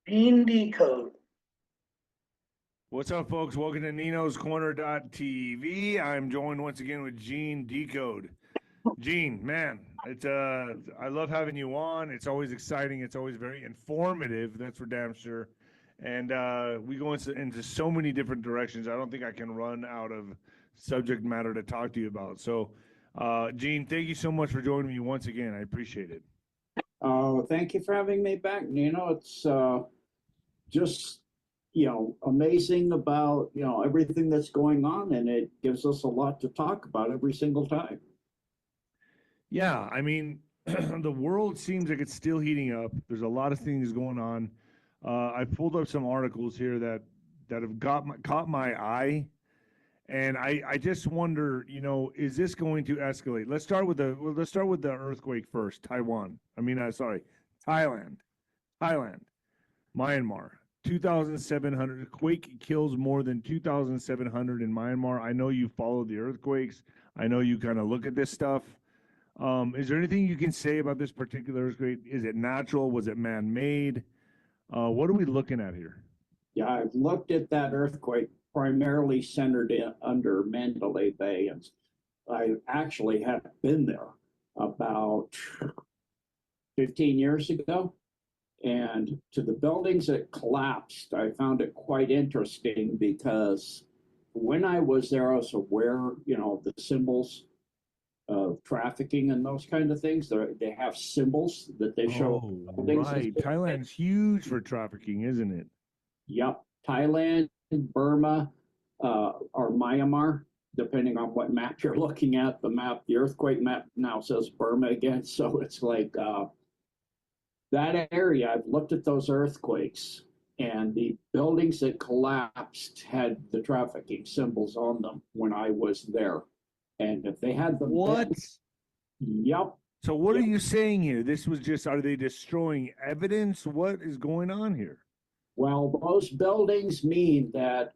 Gene DeCode. What's up, folks? Welcome to Nino's Corner.tv. I'm joined once again with Gene DeCode. Gene, man, it's I love having you on. It's always exciting. It's always very informative. That's for damn sure. And we go into so many different directions. I don't think I can run out of subject matter to talk to you about. So, Gene, thank you so much for joining me once again. I appreciate it. Oh, thank you for having me back. It's just, amazing about, everything that's going on, and it gives us a lot to talk about every single time. Yeah, I mean, the world seems like it's still heating up. There's a lot of things going on. I pulled up some articles here that have caught my eye, and I just wonder, is this going to escalate? Let's start with the earthquake first. Taiwan. I mean, sorry, Thailand, Thailand, Myanmar. 2,700 quake kills more than 2,700 in Myanmar. I know you follow the earthquakes. I know you kind of look at this stuff. Is there anything you can say about this particular earthquake? Is it natural? Was it man-made? What are we looking at here? Yeah, I've looked at that earthquake primarily centered under Mandalay Bay, and I actually have been there about 15 years ago. And to the buildings that collapsed, I found it quite interesting because when I was there, I was aware, the symbols of trafficking and those kind of things. They have symbols that they show. Oh, right. Thailand's huge for trafficking, isn't it? Yep. Thailand, Burma, or Myanmar, depending on what map you're looking at. The earthquake map now says Burma again. So it's like that area. I've looked at those earthquakes, and the buildings that collapsed had the trafficking symbols on them when I was there. And if they had the what? Yep. So what are you saying here? This was just, are they destroying evidence? What is going on here? Well, those buildings mean that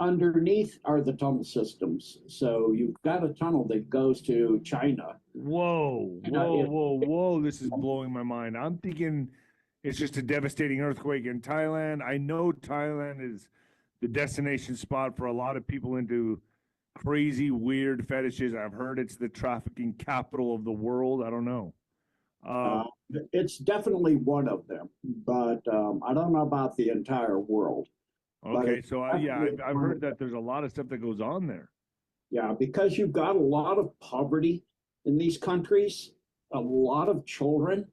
underneath are the tunnel systems. So you've got a tunnel that goes to China. Whoa. This is blowing my mind. I'm thinking it's just a devastating earthquake in Thailand. I know Thailand is the destination spot for a lot of people into crazy, weird fetishes. I've heard it's the trafficking capital of the world. I don't know. It's definitely one of them, but I don't know about the entire world. Okay, so I've heard that there's a lot of stuff that goes on there. Yeah, because you've got a lot of poverty in these countries, a lot of children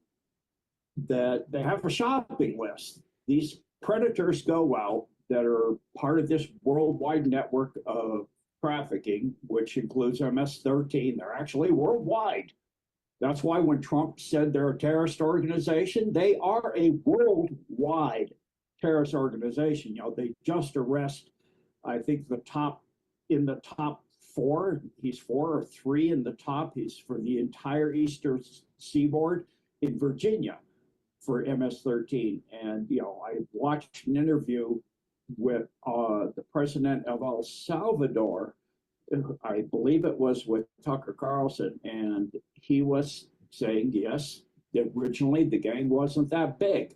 that they have a shopping list. These predators go out that are part of this worldwide network of trafficking, which includes MS-13. They're actually worldwide. That's why when Trump said they're a terrorist organization, they are a worldwide terrorist organization. They just arrest, I think, in the top four. He's 4 or 3 in the top. He's for the entire eastern seaboard in Virginia for MS-13. And I watched an interview with the president of El Salvador. I believe it was with Tucker Carlson, and he was saying, yes, originally the gang wasn't that big,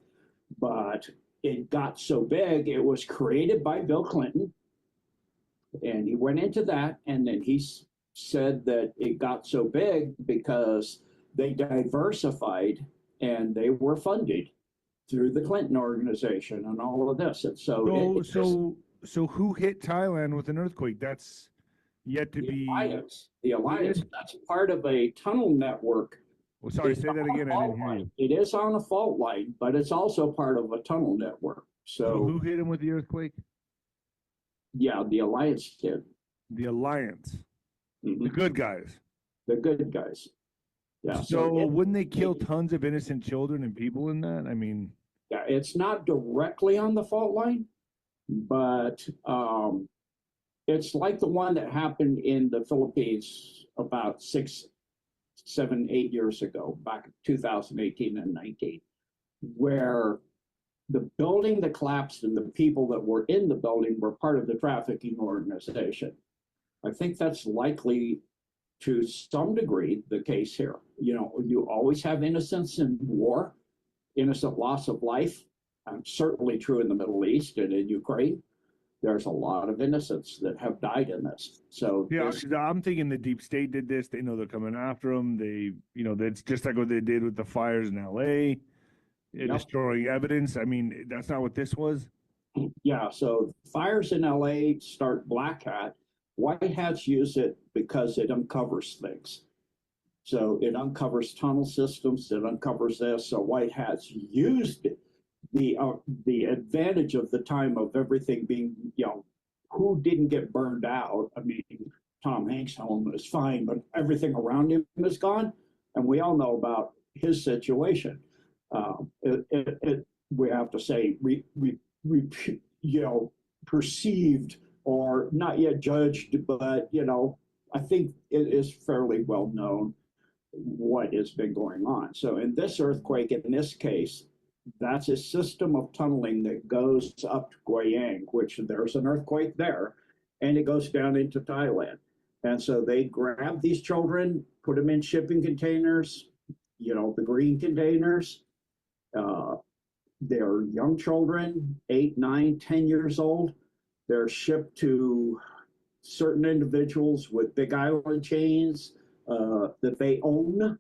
but it got so big, it was created by Bill Clinton, and he went into that, and then he said that it got so big because they diversified and they were funded through the Clinton organization and all of this. And so who hit Thailand with an earthquake? That's yet to be the alliance. That's part of a tunnel network. Well, sorry, say that again. I didn't hear you. It is on a fault line, but it's also part of a tunnel network. So who hit him with the earthquake? Yeah, the alliance did. The alliance, the good guys. The good guys. Yeah. So wouldn't they kill tons of innocent children and people in that? I mean, yeah, it's not directly on the fault line, but it's like the one that happened in the Philippines about 6, 7, 8 years ago, back in 2018 and 19, where the building that collapsed and the people that were in the building were part of the trafficking organization. I think that's likely to some degree the case here. You always have innocence in war, innocent loss of life. certainly true in the Middle East and in Ukraine. There's a lot of innocents that have died in this. So Yeah, this, 'cause I'm thinking the deep state did this. They know they're coming after them. They, that's just like what they did with the fires in LA, yep, destroying evidence. I mean, that's not what this was. yeah. So fires in LA start black hat. White hats use it because it uncovers things. So it uncovers tunnel systems. It uncovers this. So white hats used the advantage of the time of everything being, who didn't get burned out. I mean, Tom Hanks' home is fine, but everything around him is gone, and we all know about his situation. We have to say, perceived or not yet judged, but I think it is fairly well known what has been going on. So in this earthquake, in this case, that's a system of tunneling that goes up to Guiyang, which there's an earthquake there, and it goes down into Thailand. And so they grab these children, put them in shipping containers, the green containers. They're young children, 8, 9, 10 years old. They're shipped to certain individuals with big island chains that they own.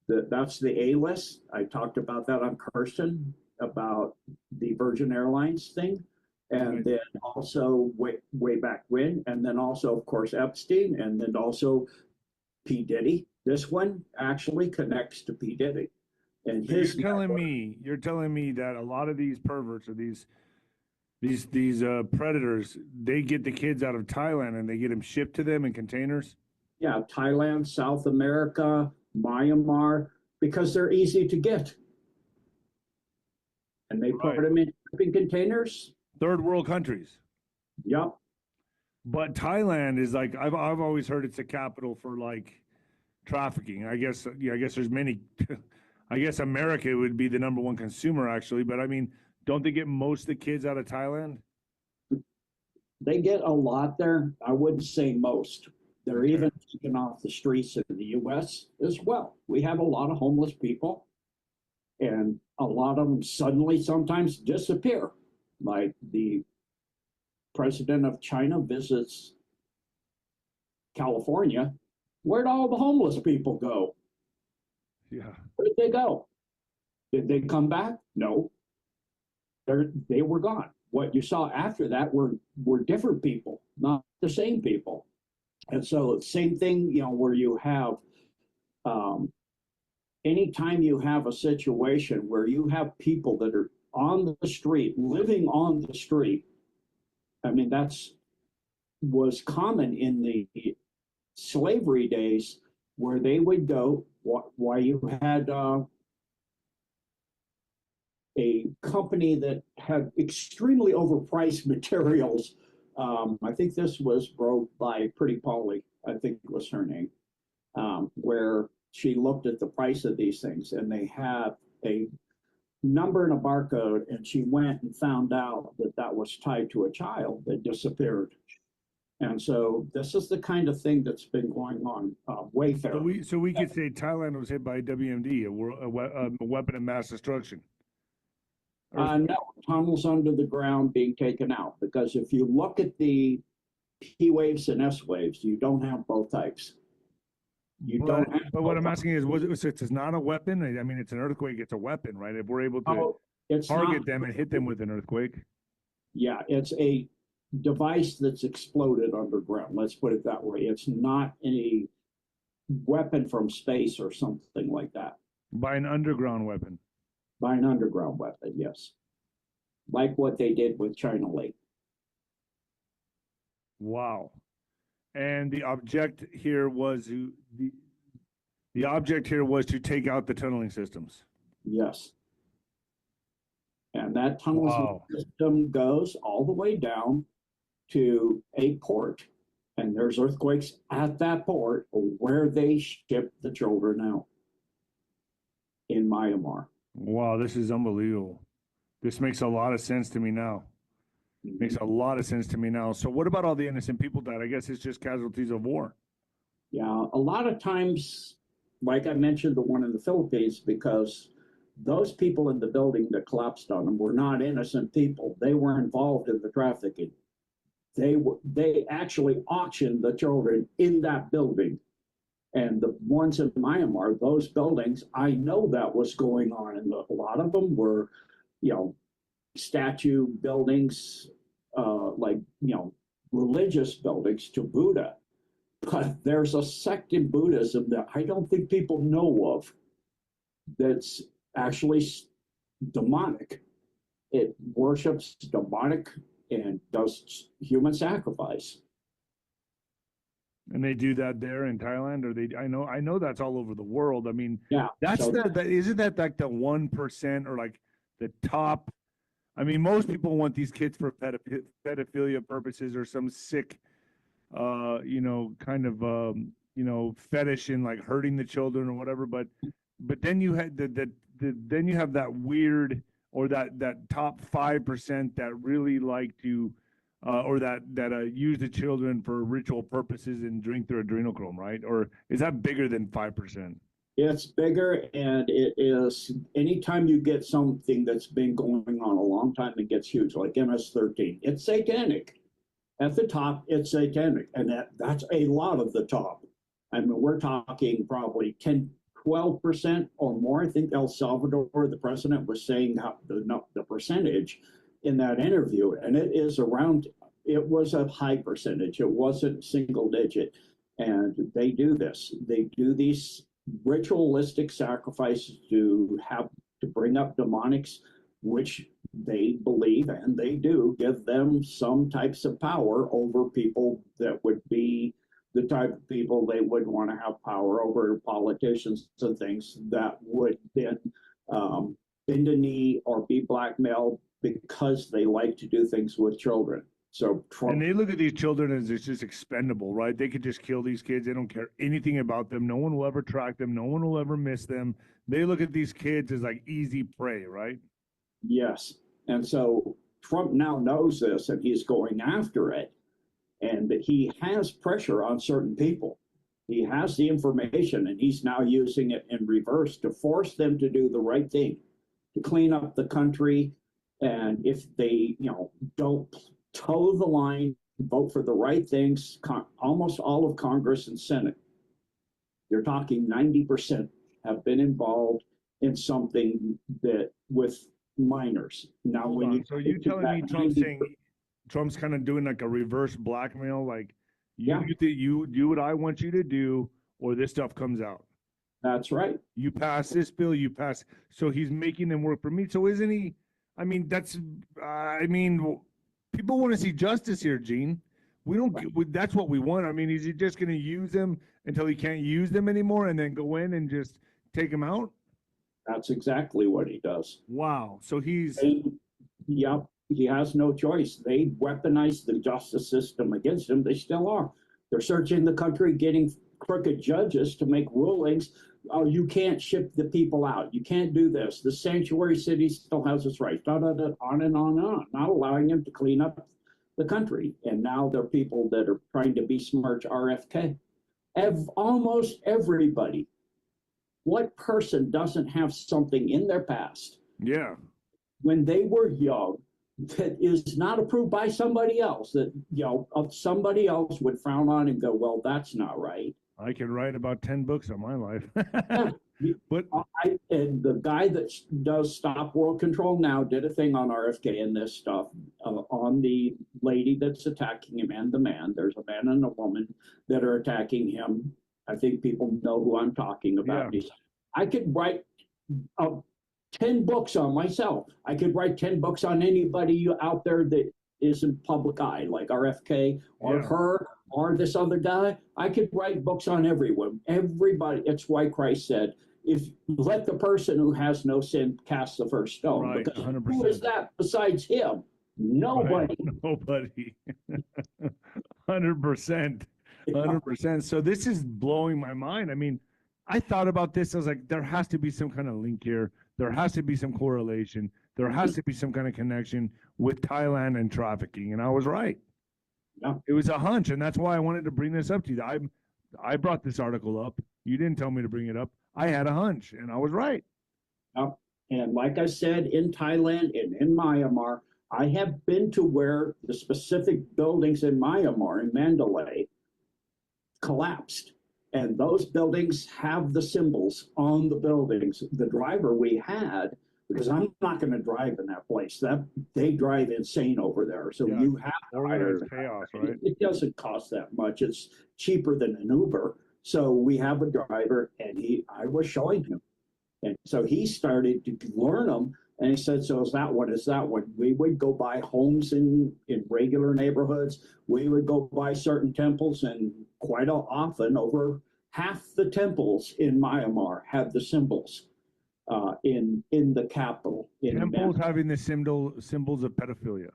That's the A list. I talked about that on Kirsten about the Virgin Airlines thing. And then also way back when, and then also, of course, Epstein, and then also P. Diddy. This one actually connects to P. Diddy. And So you're telling me that a lot of these perverts or these predators, they get the kids out of Thailand and they get them shipped to them in containers? Yeah, Thailand, South America, Myanmar, because they're easy to get. And they put them in shipping containers. Third world countries. Yep. But Thailand is like I've always heard it's a capital for like trafficking. I guess there's many I guess America would be the number one consumer actually, but I mean, don't they get most of the kids out of Thailand? They get a lot there. I wouldn't say most. They're even taken off the streets in the US as well. We have a lot of homeless people, and a lot of them suddenly sometimes disappear. Like the president of China visits California. Where'd all the homeless people go? Yeah. Where did they go? Did they come back? No. They were gone. What you saw after that were different people, not the same people. And so same thing, where you have anytime you have a situation where you have people that are on the street, living on the street, I mean, was common in the slavery days where they would go, why you had a company that had extremely overpriced materials. I think this was broke by Pretty Polly, I think was her name, where she looked at the price of these things and they had a number and a barcode, and she went and found out that that was tied to a child that disappeared. And so this is the kind of thing that's been going on. Wayfair. So we could say Thailand was hit by WMD, a weapon of mass destruction. No, tunnels under the ground being taken out, because if you look at the P waves and S waves, you don't have both types. But what I'm asking is, it's not a weapon. I mean, it's an earthquake. It's a weapon, right? If we're able to target them and hit them with an earthquake. Yeah, it's a device that's exploded underground. Let's put it that way. It's not any weapon from space or something like that. By an underground weapon. By an underground weapon, yes. Like what they did with China Lake. Wow. And the object here was the object here was to take out the tunneling systems. Yes. And that tunneling system goes all the way down to a port. And there's earthquakes at that port where they ship the children out in Myanmar. Wow, this is unbelievable. This makes a lot of sense to me now. Makes a lot of sense to me now. So what about all the innocent people that I guess it's just casualties of war? Yeah, a lot of times, like I mentioned, the one in the Philippines, because those people in the building that collapsed on them were not innocent people. They were involved in the trafficking. They actually auctioned the children in that building. And the ones in Myanmar, those buildings, I know that was going on. And a lot of them were, statue buildings, religious buildings to Buddha. But there's a sect in Buddhism that I don't think people know of that's actually demonic. It worships demonic and does human sacrifice. And they do that there in Thailand, or I know that's all over the world. I mean, Yeah, that's so, that isn't that like the 1% or like the top. I mean, most people want these kids for pedophilia purposes or some sick, kind of, fetish in like hurting the children or whatever. But then you had then you have that weird or that top 5% that really like to, or that use the children for ritual purposes and drink their adrenochrome, right? Or is that bigger than 5%? it's bigger, and it is anytime you get something that's been going on a long time, it gets huge, like MS-13. It's satanic. At the top, it's satanic, and that's a lot of the top. I mean, we're talking probably 10, 12% or more. I think El Salvador, the president, was saying how the percentage in that interview, and it was a high percentage. It wasn't single digit. And they do this. They do these ritualistic sacrifices to bring up demonics, which they believe, and they do give them some types of power over people that would be the type of people they would want to have power over, politicians and things that would then bend a knee or be blackmailed because they like to do things with children. So and they look at these children as it's just expendable, right? They could just kill these kids. They don't care anything about them. No one will ever track them. No one will ever miss them. They look at these kids as like easy prey, right? Yes. And so Trump now knows this and he's going after it. And he has pressure on certain people. He has the information and he's now using it in reverse to force them to do the right thing, to clean up the country. And if they, don't toe the line, vote for the right things, almost all of Congress and Senate, you're talking 90% have been involved in something that with minors. Now, so you telling me Trump's kind of doing like a reverse blackmail, like you do what I want you to do, or this stuff comes out. That's right. You pass this bill, you pass. So he's making them work for me. So isn't he? I mean, people want to see justice here, Gene. We don't. Right. That's what we want. I mean, is he just going to use them until he can't use them anymore, and then go in and just take them out? That's exactly what he does. Wow. So he's. Yep. He has no choice. They weaponize the justice system against him. They still are. They're searching the country, getting crooked judges to make rulings. Oh, you can't ship the people out. You can't do this. The sanctuary city still has its rights. On and on, not allowing him to clean up the country. And now there are people that are trying to besmirch RFK. Almost everybody. What person doesn't have something in their past? Yeah. When they were young, that is not approved by somebody else, that somebody else would frown on and go, well, that's not right. I could write about 10 books on my life. But and the guy that does Stop World Control Now did a thing on RFK and this stuff on the lady that's attacking him and the man. There's a man and a woman that are attacking him. I think people know who I'm talking about. Yeah. I could write 10 books on myself. I could write 10 books on anybody out there that is in public eye, like RFK or her or this other guy. I could write books on everyone, everybody. It's why Christ said, if let the person who has no sin cast the first stone. Right, because 100%. Who is that besides him? Nobody. Right. Nobody. 100%. 100%. So this is blowing my mind. I mean, I thought about this. I was like, there has to be some kind of link here. There has to be some correlation. There has to be some kind of connection with Thailand and trafficking. And I was right. Yeah. It was a hunch. And that's why I wanted to bring this up to you. I brought this article up. You didn't tell me to bring it up. I had a hunch and I was right. Yeah. And like I said, in Thailand and in Myanmar, I have been to where the specific buildings in Myanmar, in Mandalay, collapsed. And those buildings have the symbols on the buildings. The driver we had, because I'm not going to drive in that place. That they drive insane over there. So Yeah, you have to hire. organized chaos, right? It doesn't cost that much. It's cheaper than an Uber. So we have a driver, and I was showing him, and so he started to learn them. And he said, so is that one? Is that one? We would go by homes in regular neighborhoods. We would go by certain temples, and quite often, over half the temples in Myanmar have the symbols in the capital. Temples having the symbols of pedophilia.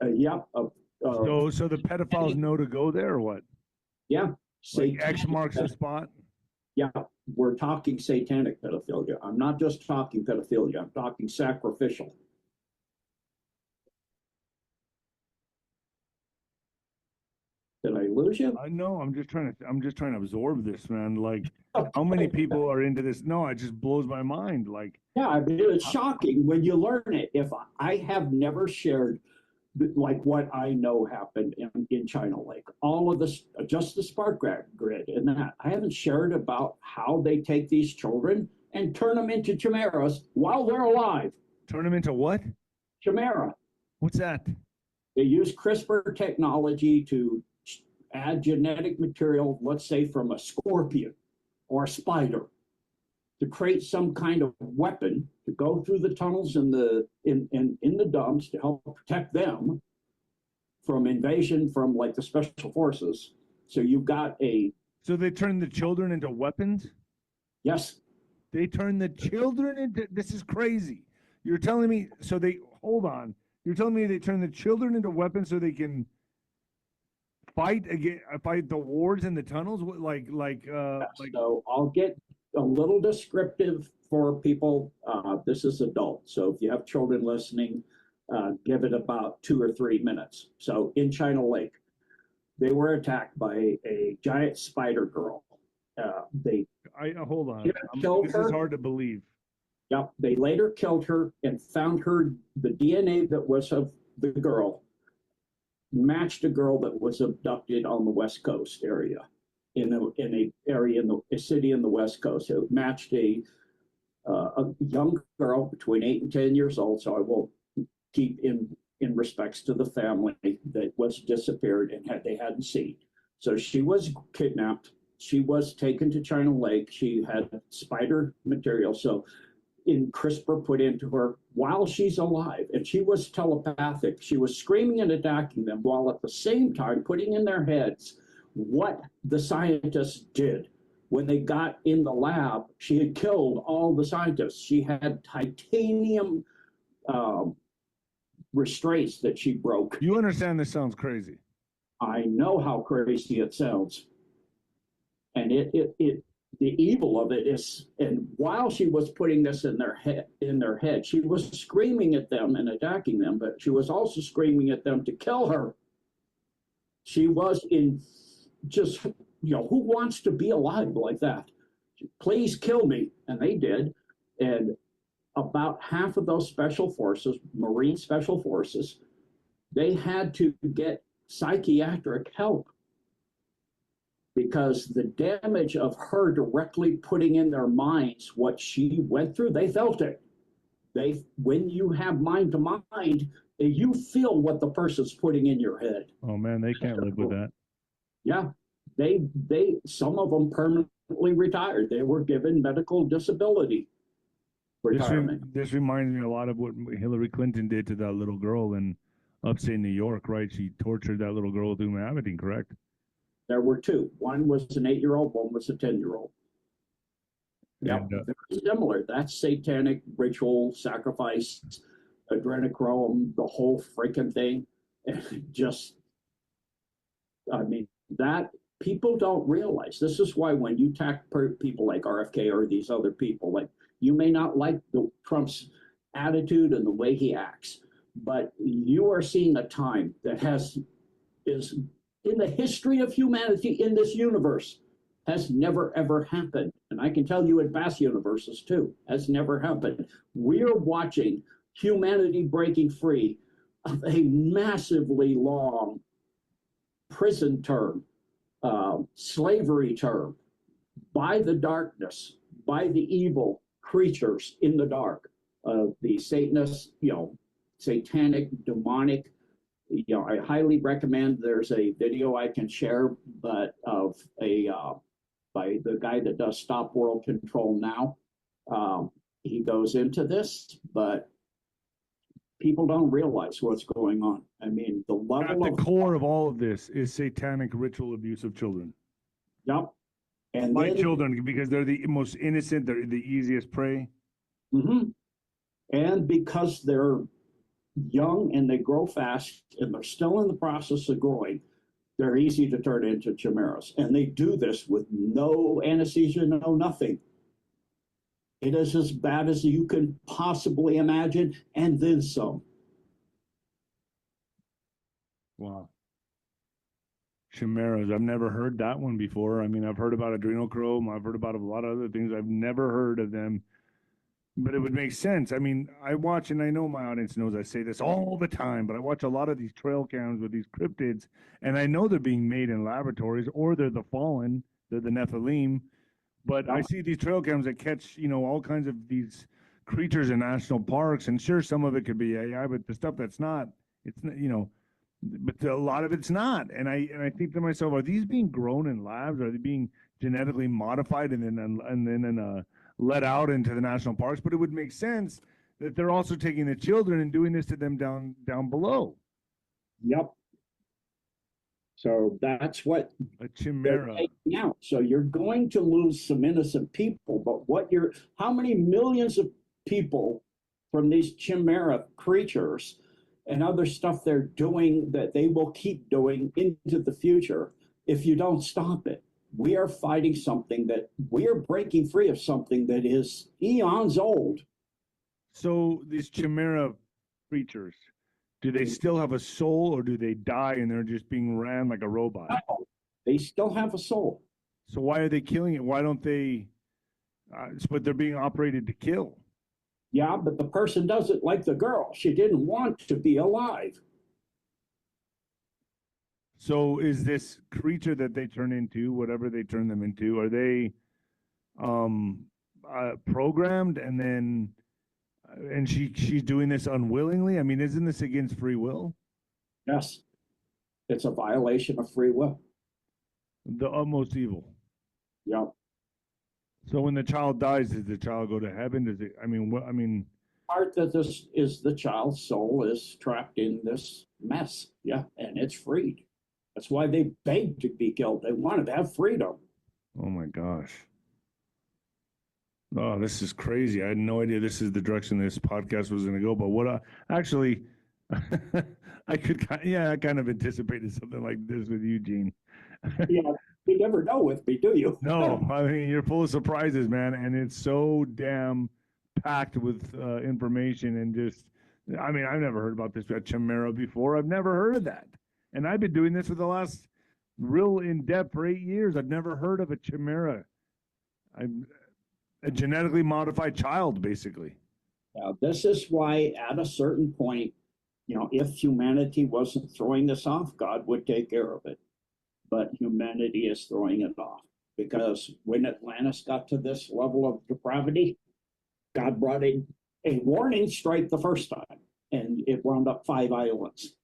Yep. So the pedophiles know to go there, or what? Yeah. Like X marks the spot. Yeah, we're talking satanic pedophilia. I'm not just talking pedophilia. I'm talking sacrificial. Did I lose you? No, I'm just trying to absorb this, man. Like, how many people are into this? No, it just blows my mind. Like, yeah, I mean, it's shocking when you learn it. If I have never shared like what I know happened in China Lake, all of this, just the spark grid and that. I haven't shared about how they take these children and turn them into chimeras while they're alive. Turn them into what? Chimera. What's that? They use CRISPR technology to add genetic material, let's say from a scorpion or a spider, to create some kind of weapon to go through the tunnels in the dumps to help protect them from invasion from like the special forces. So you've got So they turn the children into weapons? Yes. They turn the children into, this is crazy. You're telling me, hold on. You're telling me they turn the children into weapons so they can fight the wars in the tunnels? So I'll get a little descriptive for people. This is adult. So if you have children listening, give it about 2 or 3 minutes. So in China Lake, they were attacked by a giant spider girl. Hold on. This her. is hard to believe. Yep. They later killed her and found the DNA that was of the girl matched a girl that was abducted on the West Coast area. In a city in the West Coast. It matched a young girl between 8 and 10 years old. So I will keep in respects to the family that was disappeared and they hadn't seen. So she was kidnapped. She was taken to China Lake. She had spider material. So in CRISPR put into her while she's alive, and she was telepathic. She was screaming and attacking them while at the same time putting in their heads what the scientists did. When they got in the lab, she had killed all the scientists. She had titanium restraints that she broke. You understand this sounds crazy. I know how crazy it sounds. And the evil of it is, and while she was putting this in their head, she was screaming at them and attacking them, but she was also screaming at them to kill her. She was in just, who wants to be alive like that? Please kill me. And they did. And about half of those special forces, Marine special forces, they had to get psychiatric help because the damage of her directly putting in their minds what she went through, they felt it. When you have mind to mind, you feel what the person's putting in your head. Oh man, they can't live with that. Yeah, some of them permanently retired. They were given medical disability retirement. This reminds me a lot of what Hillary Clinton did to that little girl in upstate New York, right? She tortured that little girl with humanity, correct? There were 2. One was an 8-year-old, one was a 10-year-old. Yeah, they're similar. That's satanic ritual, sacrifice, adrenochrome, the whole freaking thing. That people don't realize. This is why when you attack people like RFK or these other people, like you may not like Trump's attitude and the way he acts, but you are seeing a time that is in the history of humanity in this universe. has never, ever happened. And I can tell you in past universes too, has never happened. We're watching humanity breaking free of a massively long prison term, slavery term, by the darkness, by the evil creatures in the dark, the Satanists, satanic, demonic. I highly recommend. There's a video I can share, but of a by the guy that does Stop World Control Now. He goes into this, but people don't realize what's going on. I mean, the level at the core of all of this is satanic ritual abuse of children. Yep. And by children, because they're the most innocent, they're the easiest prey. Mm-hmm. And because they're young and they grow fast and they're still in the process of growing, they're easy to turn into chimeras. And they do this with no anesthesia, no nothing. It is as bad as you can possibly imagine, and then some. Wow. Chimeras. I've never heard that one before. I mean, I've heard about adrenochrome. I've heard about a lot of other things. I've never heard of them, but it would make sense. I mean, I watch, and I know my audience knows I say this all the time, but I watch a lot of these trail cams with these cryptids, and I know they're being made in laboratories, or they're the fallen, they're the Nephilim. But I see these trail cams that catch, all kinds of these creatures in national parks, and sure, some of it could be AI, but the stuff that's not, it's not, but a lot of it's not. And I think to myself, are these being grown in labs? Are they being genetically modified and then let out into the national parks? But it would make sense that they're also taking the children and doing this to them down below. Yep. So that's what a chimera they're taking out. So you're going to lose some innocent people, but how many millions of people from these chimera creatures and other stuff they're doing that they will keep doing into the future if you don't stop it? We are fighting something that we are breaking free of something that is eons old. So these chimera creatures, do they still have a soul, or do they die and they're just being ran like a robot? No, they still have a soul. So why are they killing it? Why don't they? But they're being operated to kill. Yeah, but the person does it like the girl. She didn't want to be alive. So is this creature that they turn into, whatever they turn them into, are they programmed and then and she's doing this unwillingly? I mean, isn't this against free will? Yes. It's a violation of free will. The utmost evil. Yep. So when the child dies, does the child go to heaven? Does it? I mean, part that this is the child's soul is trapped in this mess. Yeah, and it's freed. That's why they begged to be killed. They wanted to have freedom. Oh my gosh. Oh, this is crazy. I had no idea this is the direction this podcast was going to go. But what actually, I kind of anticipated something like this with you, Gene. Yeah, you never know with me, do you? No, I mean, you're full of surprises, man. And it's so damn packed with information and just, I mean, I've never heard about this chimera before. I've never heard of that. And I've been doing this for the last real in-depth for 8 years. I've never heard of a chimera. I'm a genetically modified child, basically. This is why at a certain point, if humanity wasn't throwing this off, God would take care of it. But humanity is throwing it off because when Atlantis got to this level of depravity, God brought in a warning strike the first time, and it wound up 5 islands.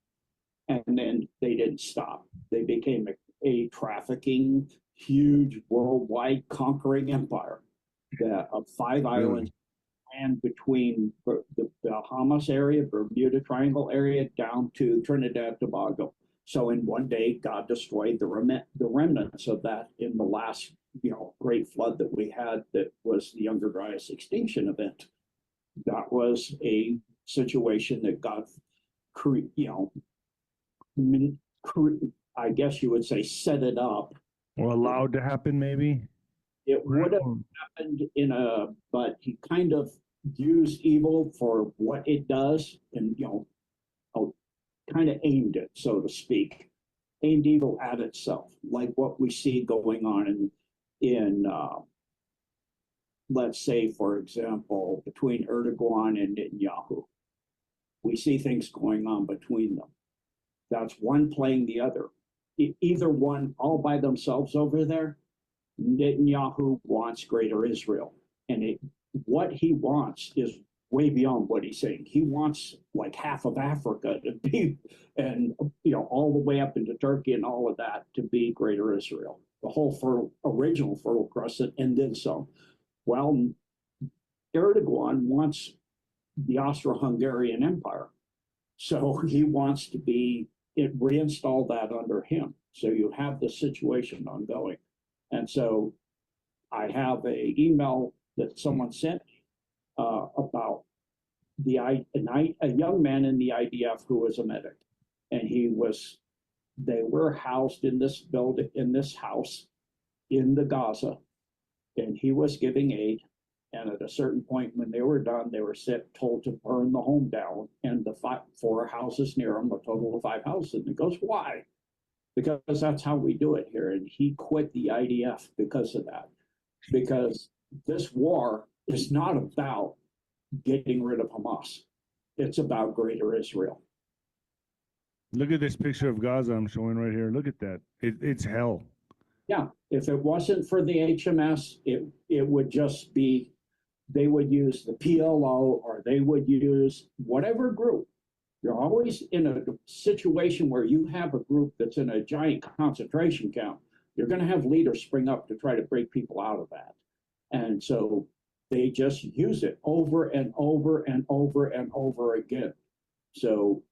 And then they didn't stop. They became a trafficking, huge, worldwide conquering empire of 5 islands and between the Bahamas area, Bermuda Triangle area, down to Trinidad and Tobago. So in one day, God destroyed the remnants of that in the last, great flood that we had. That was the Younger Dryas extinction event. That was a situation that God, I guess you would say, set it up. Or allowed to happen, maybe? It would have happened but he kind of used evil for what it does and, kind of aimed it, so to speak, aimed evil at itself, like what we see going on in in, let's say, for example, between Erdogan and Netanyahu. We see things going on between them. That's one playing the other. Either one all by themselves over there. Netanyahu wants greater Israel. And what he wants is way beyond what he's saying. He wants like half of Africa to be, and all the way up into Turkey and all of that to be greater Israel. The whole original Fertile Crescent and then some. Well, Erdogan wants the Austro-Hungarian Empire. So he wants to reinstall that under him. So you have this situation ongoing. And so I have an email that someone sent about a young man in the IDF who was a medic. And they were housed in this building, in this house in the Gaza. And he was giving aid. And at a certain point, when they were done, they were told to burn the home down and the 4 houses near him, a total of 5 houses. And he goes, why? Because that's how we do it here. And he quit the IDF because of that. Because this war is not about getting rid of Hamas. It's about greater Israel. Look at this picture of Gaza I'm showing right here. Look at that. It's hell. Yeah. If it wasn't for the HMS, it would just be, they would use the PLO or they would use whatever group. You're always in a situation where you have a group that's in a giant concentration camp. You're going to have leaders spring up to try to break people out of that. And so they just use it over and over and over and over again. So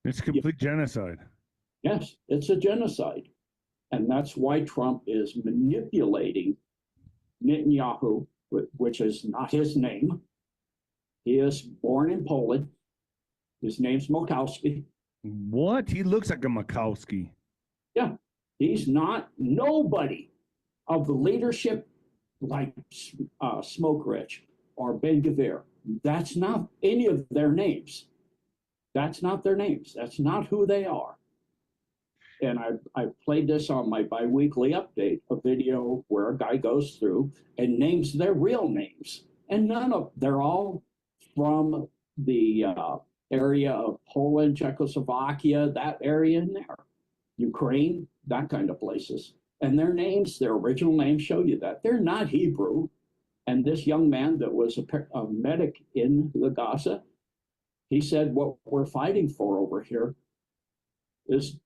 it's complete genocide. Yes, it's a genocide. And that's why Trump is manipulating Netanyahu, which is not his name. He is born in Poland. His name's Mokowski. What? He looks like a Mokowski. Yeah, he's not nobody of the leadership like Smotrich or Ben-Gvir. That's not any of their names. That's not their names. That's not who they are. And I played this on my biweekly update, a video where a guy goes through and names their real names. And they're all from the area of Poland, Czechoslovakia, that area in there, Ukraine, that kind of places. And their names, their original names show you that. They're not Hebrew. And this young man that was a medic in the Gaza, he said, what we're fighting for over here is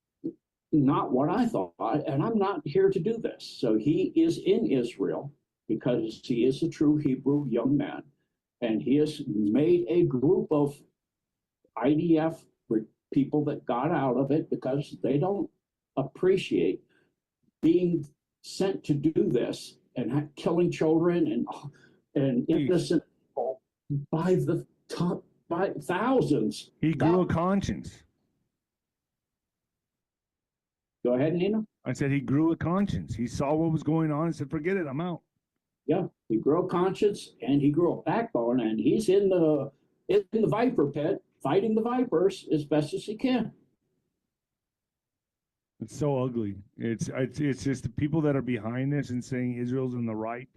not what I thought, and I'm not here to do this. So he is in Israel because he is a true Hebrew young man, and he has made a group of IDF people that got out of it because they don't appreciate being sent to do this and killing children and innocent people by thousands. He grew a conscience. Go ahead, Nina. I said he grew a conscience. He saw what was going on and said, forget it, I'm out. Yeah, he grew a conscience and he grew a backbone, and he's in the viper pit fighting the vipers as best as he can. It's so ugly. It's just the people that are behind this and saying Israel's in the right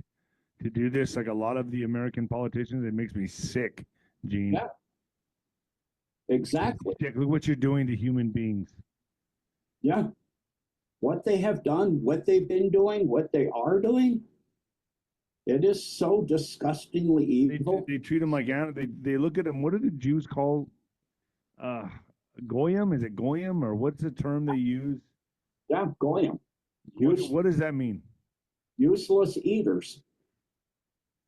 to do this, like a lot of the American politicians, it makes me sick, Gene. Yeah. Exactly. Look what you're doing to human beings. Yeah. What they have done, what they've been doing, what they are doing, it is so disgustingly evil. They treat them like animals. They look at them. What do the Jews call goyim? Is it goyim, or what's the term they use? Yeah, goyim. What does that mean? Useless eaters.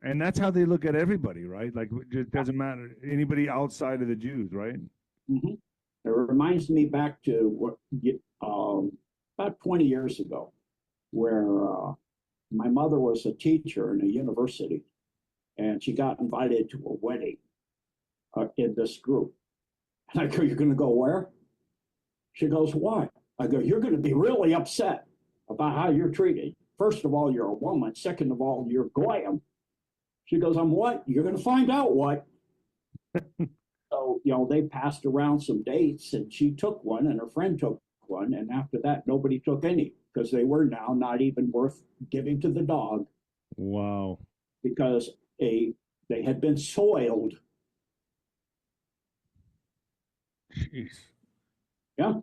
And that's how they look at everybody, right? Like, it just doesn't matter. Anybody outside of the Jews, right? Mm-hmm. It reminds me back to what about 20 years ago, where my mother was a teacher in a university, and she got invited to a wedding in this group. And I go, you're going to go where? She goes, why? I go, you're going to be really upset about how you're treated. First of all, you're a woman. Second of all, you're goyim. She goes, I'm what? You're going to find out what. So, they passed around some dates, and she took one, and her friend took one, and after that, nobody took any. because they were now not even worth giving to the dog Wow. because they had been soiled. Jeez. Yeah,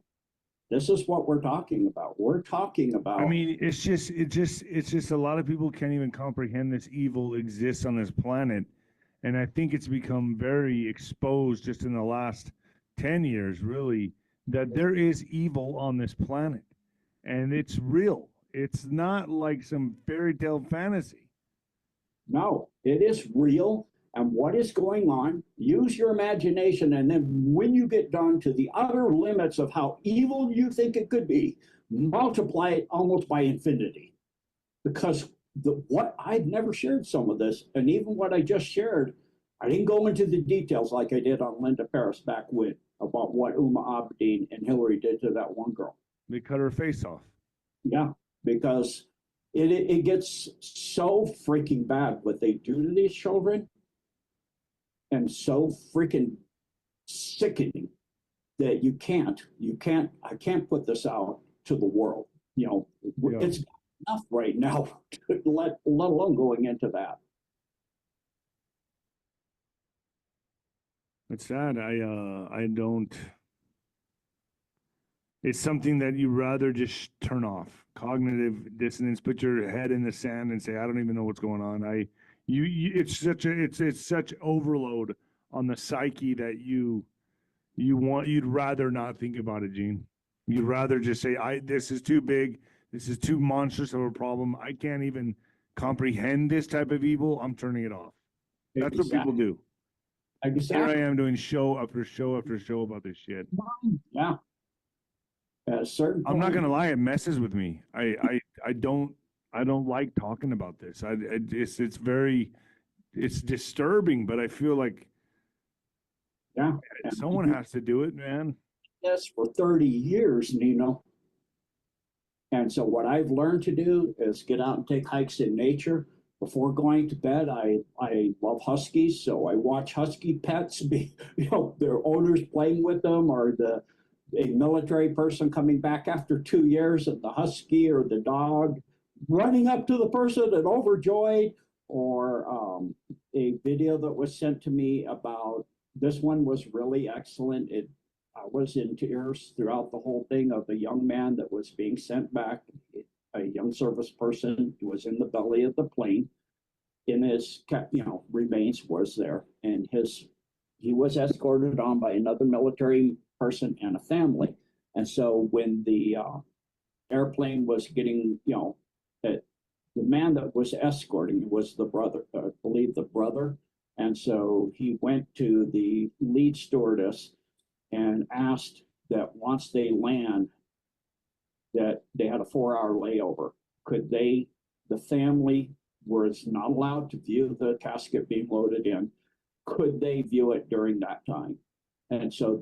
this is what we're talking about. We're talking I about, mean, it's just a lot of people can't even comprehend this evil exists on this planet. And I think it's become very exposed just in the last 10 years, really, that there is evil on this planet. And it's real. It's not like some fairy tale fantasy. no, it is real. And what is going on? Use your imagination. And then when you get down to the utter limits of how evil you think it could be, multiply it almost by infinity. Because what I've never shared some of this, and even what I just shared, I didn't go into the details like I did on Linda Paris back when about what Uma Abedin and Hillary did to that one girl. They cut her face off. Yeah, because it gets so freaking bad what they do to these children, and so freaking sickening that I can't put this out to the world. You know, Yeah. it's enough right now to let alone going into that. It's sad. I don't. It's something that you rather just turn off. Cognitive dissonance. Put your head in the sand and say, I don't even know what's going on. It's such overload on the psyche that you'd rather not think about it, Gene. You'd rather just say, this is too big. This is too monstrous of a problem. I can't even comprehend this type of evil. I'm turning it off. That's what people do. Here I am doing show after show after show about this shit. Yeah. At a certain I'm not point, gonna lie, it messes with me. I don't like talking about this. It's disturbing, but I feel like yeah, someone has to do it, man. this for 30 years, Nino. And so what I've learned to do is get out and take hikes in nature. Before going to bed, I love huskies, so I watch husky pets be, their owners playing with them, or a military person coming back after 2 years, and the husky or the dog running up to the person and overjoyed, or a video that was sent to me about this one was really excellent. I was in tears throughout the whole thing of a young man that was being sent back, a young service person who was in the belly of the plane. In his, remains was there, and he was escorted on by another military person and a family. And so when the airplane was getting, the man that was escorting was the brother, I believe the brother. And so he went to the lead stewardess and asked that once they land, that they had a 4-hour layover. Could the family was not allowed to view the casket being loaded in, could they view it during that time? And so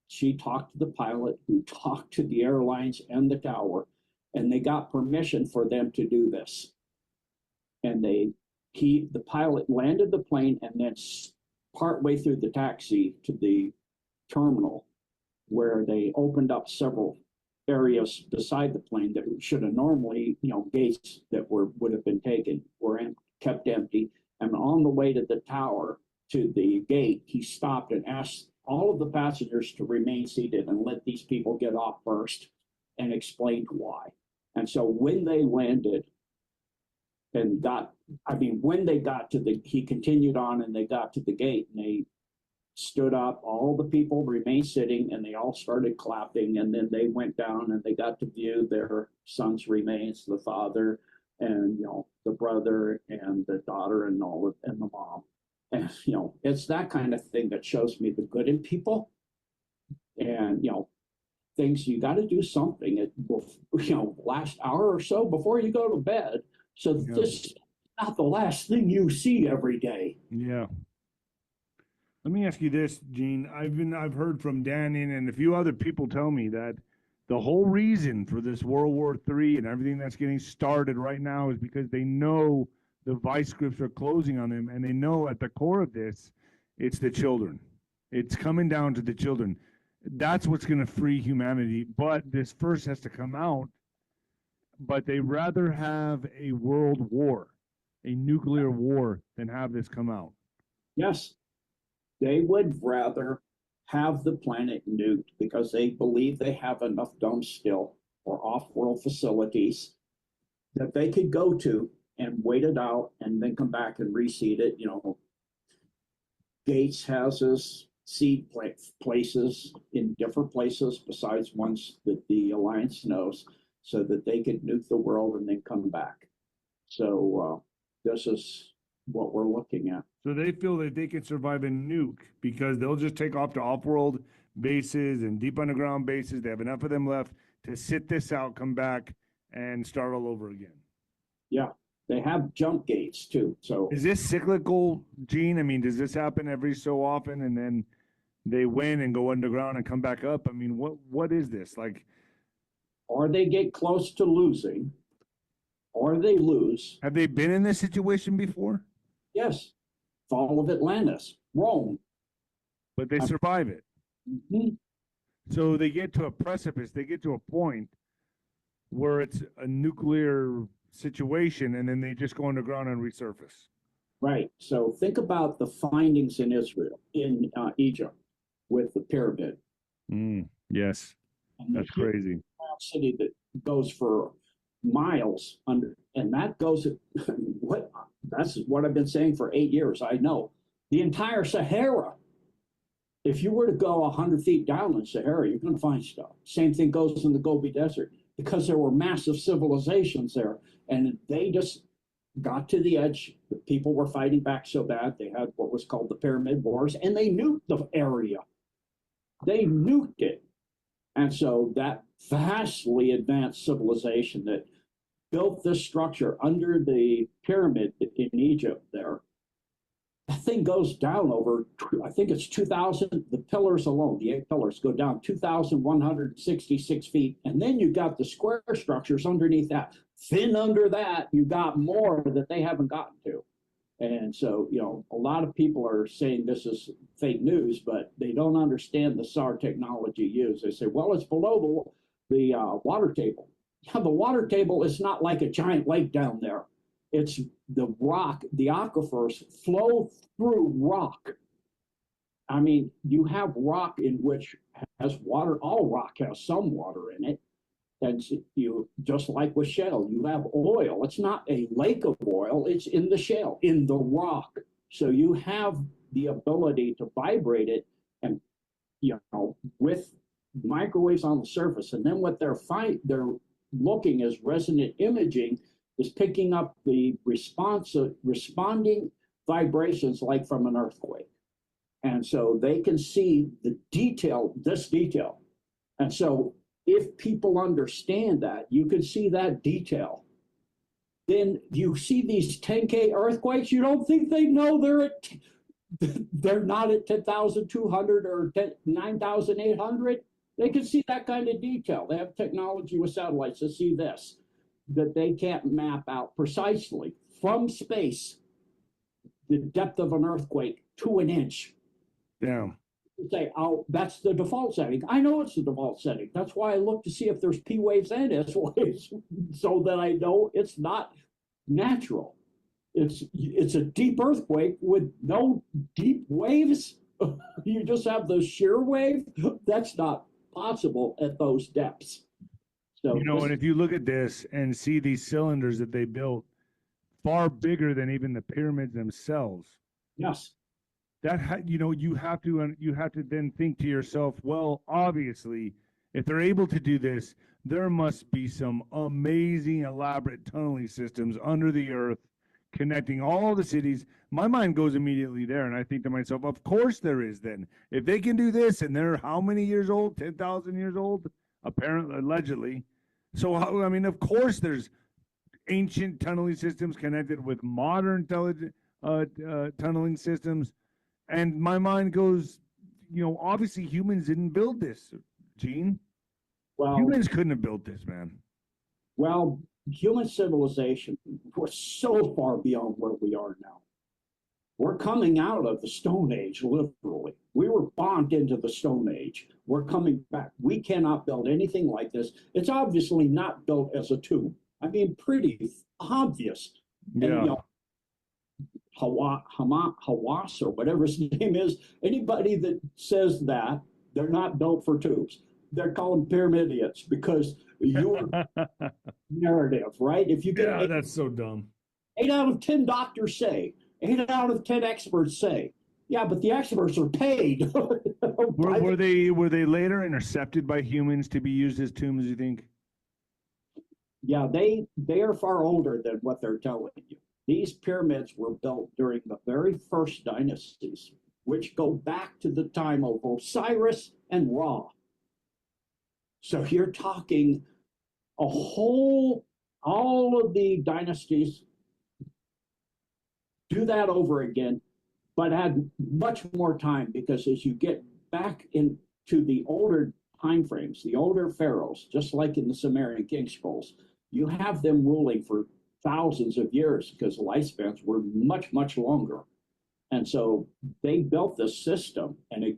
she talked to the pilot, who talked to the airlines and the tower, and they got permission for them to do this. And the pilot landed the plane, and then partway through the taxi to the terminal, where they opened up several areas beside the plane that should have normally, gates that would have been taken were kept empty. And on the way to the tower, to the gate, he stopped and asked all of the passengers to remain seated and let these people get off first, and explained why. And so when they landed and when they got to he continued on and they got to the gate, and they stood up, all the people remained sitting, and they all started clapping, and then they went down and they got to view their son's remains, the father and the brother and the daughter and and the mom. And it's that kind of thing that shows me the good in people. And things, you got to do something at last hour or so before you go to bed, so this is not the last thing you see every day. Yeah. Let me ask you this, Gene. I've heard from Dannon and a few other people tell me that the whole reason for this World War III and everything that's getting started right now is because they know the vice grips are closing on them, and they know at the core of this, it's the children. It's coming down to the children. That's what's going to free humanity. But this first has to come out but they rather have a world war, a nuclear war, than have this come out. Yes, they would rather have the planet nuked because they believe they have enough dumb still or off-world facilities that they could go to and wait it out and then come back and reseed it. You know, Gates has his seed places in different places besides ones that the Alliance knows, so that they could nuke the world and then come back. So this is what we're looking at. So they feel that they can survive a nuke because they'll just take off to off-world bases and deep underground bases. They have enough of them left to sit this out, come back, and start all over again. Yeah, they have jump gates too. So is this cyclical, Gene? I mean, does this happen every so often and then they win and go underground and come back up? I mean, what is this? Like, or they get close to losing, or they lose. Have they been in this situation before? Yes. Fall of Atlantis, Rome. But they survive it. Mm-hmm. So they get to a precipice, they get to a point where it's a nuclear situation, and then they just go underground and resurface. Right. So think about the findings in Israel, in Egypt, with the pyramid. Yes, and that's crazy. City that goes for miles under, and that goes what that's what I've been saying for 8 years. I know the entire Sahara. If you were to go 100 feet down in Sahara, you're going to find stuff. Same thing goes in the Gobi Desert because there were massive civilizations there, and they just got to the edge. The people were fighting back so bad they had what was called the Pyramid Wars, and they nuked the area. They nuked it. And so that vastly advanced civilization that built this structure under the pyramid in Egypt there, that thing goes down over, I think it's 2,000, the pillars alone, the 8 pillars go down 2,166 feet. And then you got the square structures underneath that. Then under that, you got more that they haven't gotten to. And so, you know, a lot of people are saying this is fake news, but they don't understand the SAR technology used. They say, well, it's below the water table. Yeah, the water table is not like a giant lake down there. It's the rock, the aquifers flow through rock. I mean, you have rock in which has water. All rock has some water in it. And you, just like with shale, you have oil. It's not a lake of oil, it's in the shale, in the rock. So you have the ability to vibrate it, and you know, with microwaves on the surface. And then what they're looking as resonant imaging is picking up the responding vibrations like from an earthquake. And so they can see the detail, this detail. And so if people understand that, you can see that detail. Then you see these 10K earthquakes, you don't think they know they're not at 10,200 or 9,800. They can see that kind of detail. They have technology with satellites to see this, that they can't map out precisely from space the depth of an earthquake to an inch. Yeah. Say, oh, that's the default setting. I know it's the default setting. That's why I look to see if there's P waves and S waves, so that I know it's not natural. It's a deep earthquake with no deep waves. You just have the shear wave. That's not possible at those depths. So, you know, and if you look at this and see these cylinders that they built, far bigger than even the pyramids themselves. Yes. That you know, you have to then think to yourself, well, obviously, if they're able to do this, there must be some amazing, elaborate tunneling systems under the earth connecting all the cities. My mind goes immediately there, and I think to myself, of course there is. Then, if they can do this, and they're how many years old? 10,000 years old, apparently, allegedly. So, I mean, of course, there's ancient tunneling systems connected with modern tunneling systems. And my mind goes, you know, obviously humans didn't build this, Gene. Well, humans couldn't have built this, man. Well, human civilization was so far beyond where we are now. We're coming out of the Stone Age, literally. We were bombed into the Stone Age. We're coming back. We cannot build anything like this. It's obviously not built as a tomb. I mean, pretty obvious. And Yeah. you know, Hawass or whatever his name is, anybody that says that, they're not built for tubes. They're called pyramidians because your narrative, right? If you get Yeah, that's so dumb. 8 out of 10 doctors say, 8 out of 10 experts say, yeah, but the experts are paid. Were they later intercepted by humans to be used as tombs, you think? Yeah, they are far older than what they're telling you. These pyramids were built during the very first dynasties, which go back to the time of Osiris and Ra. So you're talking a whole, all of the dynasties do that over again, but add much more time because as you get back into the older time frames, the older pharaohs, just like in the Sumerian king scrolls, you have them ruling for thousands of years because lifespans were much, much longer. And so they built this system, and it,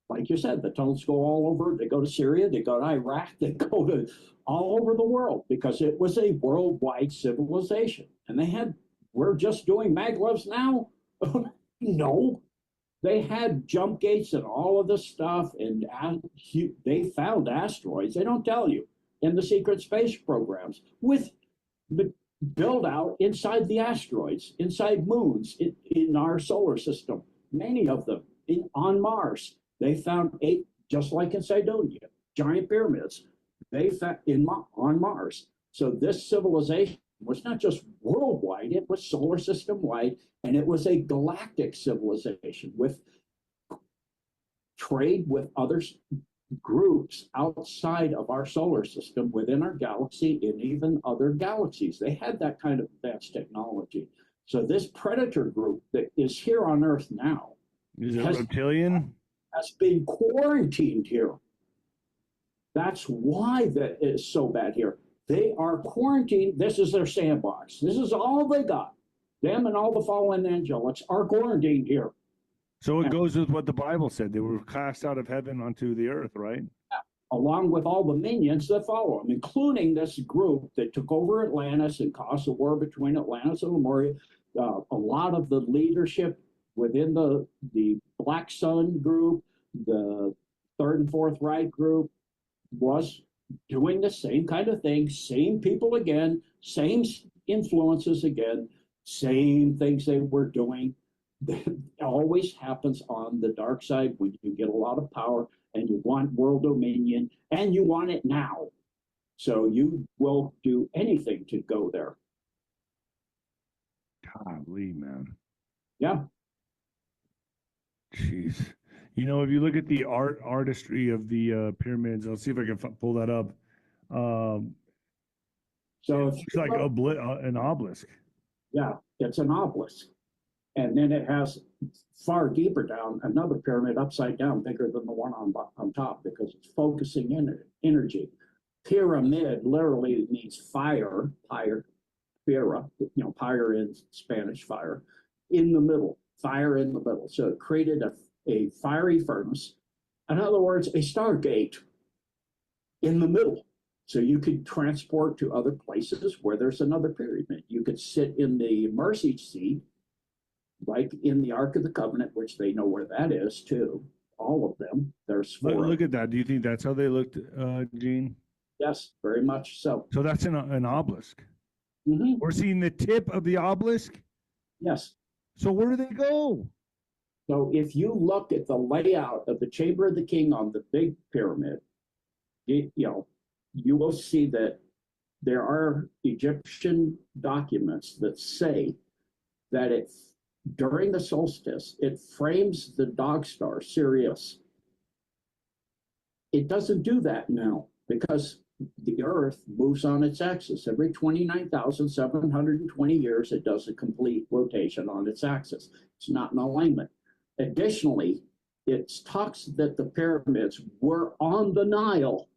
like you said, the tunnels go all over. They go to Syria, they go to Iraq, they go to all over the world because it was a worldwide civilization. And they had, we're just doing maglevs now? No, they had jump gates and all of this stuff, and they found asteroids. They don't tell you in the secret space programs with the build out inside the asteroids, inside moons in our solar system, many of them on Mars. They found 8, just like in Cydonia, giant pyramids. They found on Mars. So this civilization was not just worldwide, it was solar system wide, and it was a galactic civilization with trade with other groups outside of our solar system, within our galaxy, and even other galaxies. They had that kind of advanced technology. So this predator group that is here on Earth now is it reptilian? Has been quarantined here. That's why that is so bad here. They are quarantined. This is their sandbox. This is all they got. Them and all the fallen angelics are quarantined here. So it goes with what the Bible said. They were cast out of heaven onto the earth, right? Along with all the minions that follow them, including this group that took over Atlantis and caused a war between Atlantis and Lemuria. A lot of the leadership within the Black Sun group, the Third and Fourth Reich group, was doing the same kind of thing, same people again, same influences again, same things they were doing. That always happens on the dark side when you get a lot of power and you want world dominion and you want it now. So you will do anything to go there. Golly, man. Yeah. Jeez. You know, if you look at the artistry of the pyramids, I'll see if I can pull that up. So it looks like an obelisk. Yeah, it's an obelisk. And then it has far deeper down another pyramid upside down, bigger than the one on top, because it's focusing in energy. Pyramid literally means fire, pyra, pyre in Spanish, fire, in the middle, fire in the middle. So it created a fiery furnace. In other words, a stargate in the middle. So you could transport to other places where there's another pyramid. You could sit in the mercy seat, like in the Ark of the Covenant, which they know where that is too. All of them. There's 4. Look at that. Do you think that's how they looked, Gene? Yes, very much so. So that's an obelisk. Mm-hmm. We're seeing the tip of the obelisk? Yes. So where do they go? So if you look at the layout of the Chamber of the King on the big pyramid, you will see that there are Egyptian documents that say that during the solstice, it frames the dog star Sirius. It doesn't do that now because the Earth moves on its axis. Every 29,720 years, it does a complete rotation on its axis. It's not in alignment. Additionally, it talks that the pyramids were on the Nile,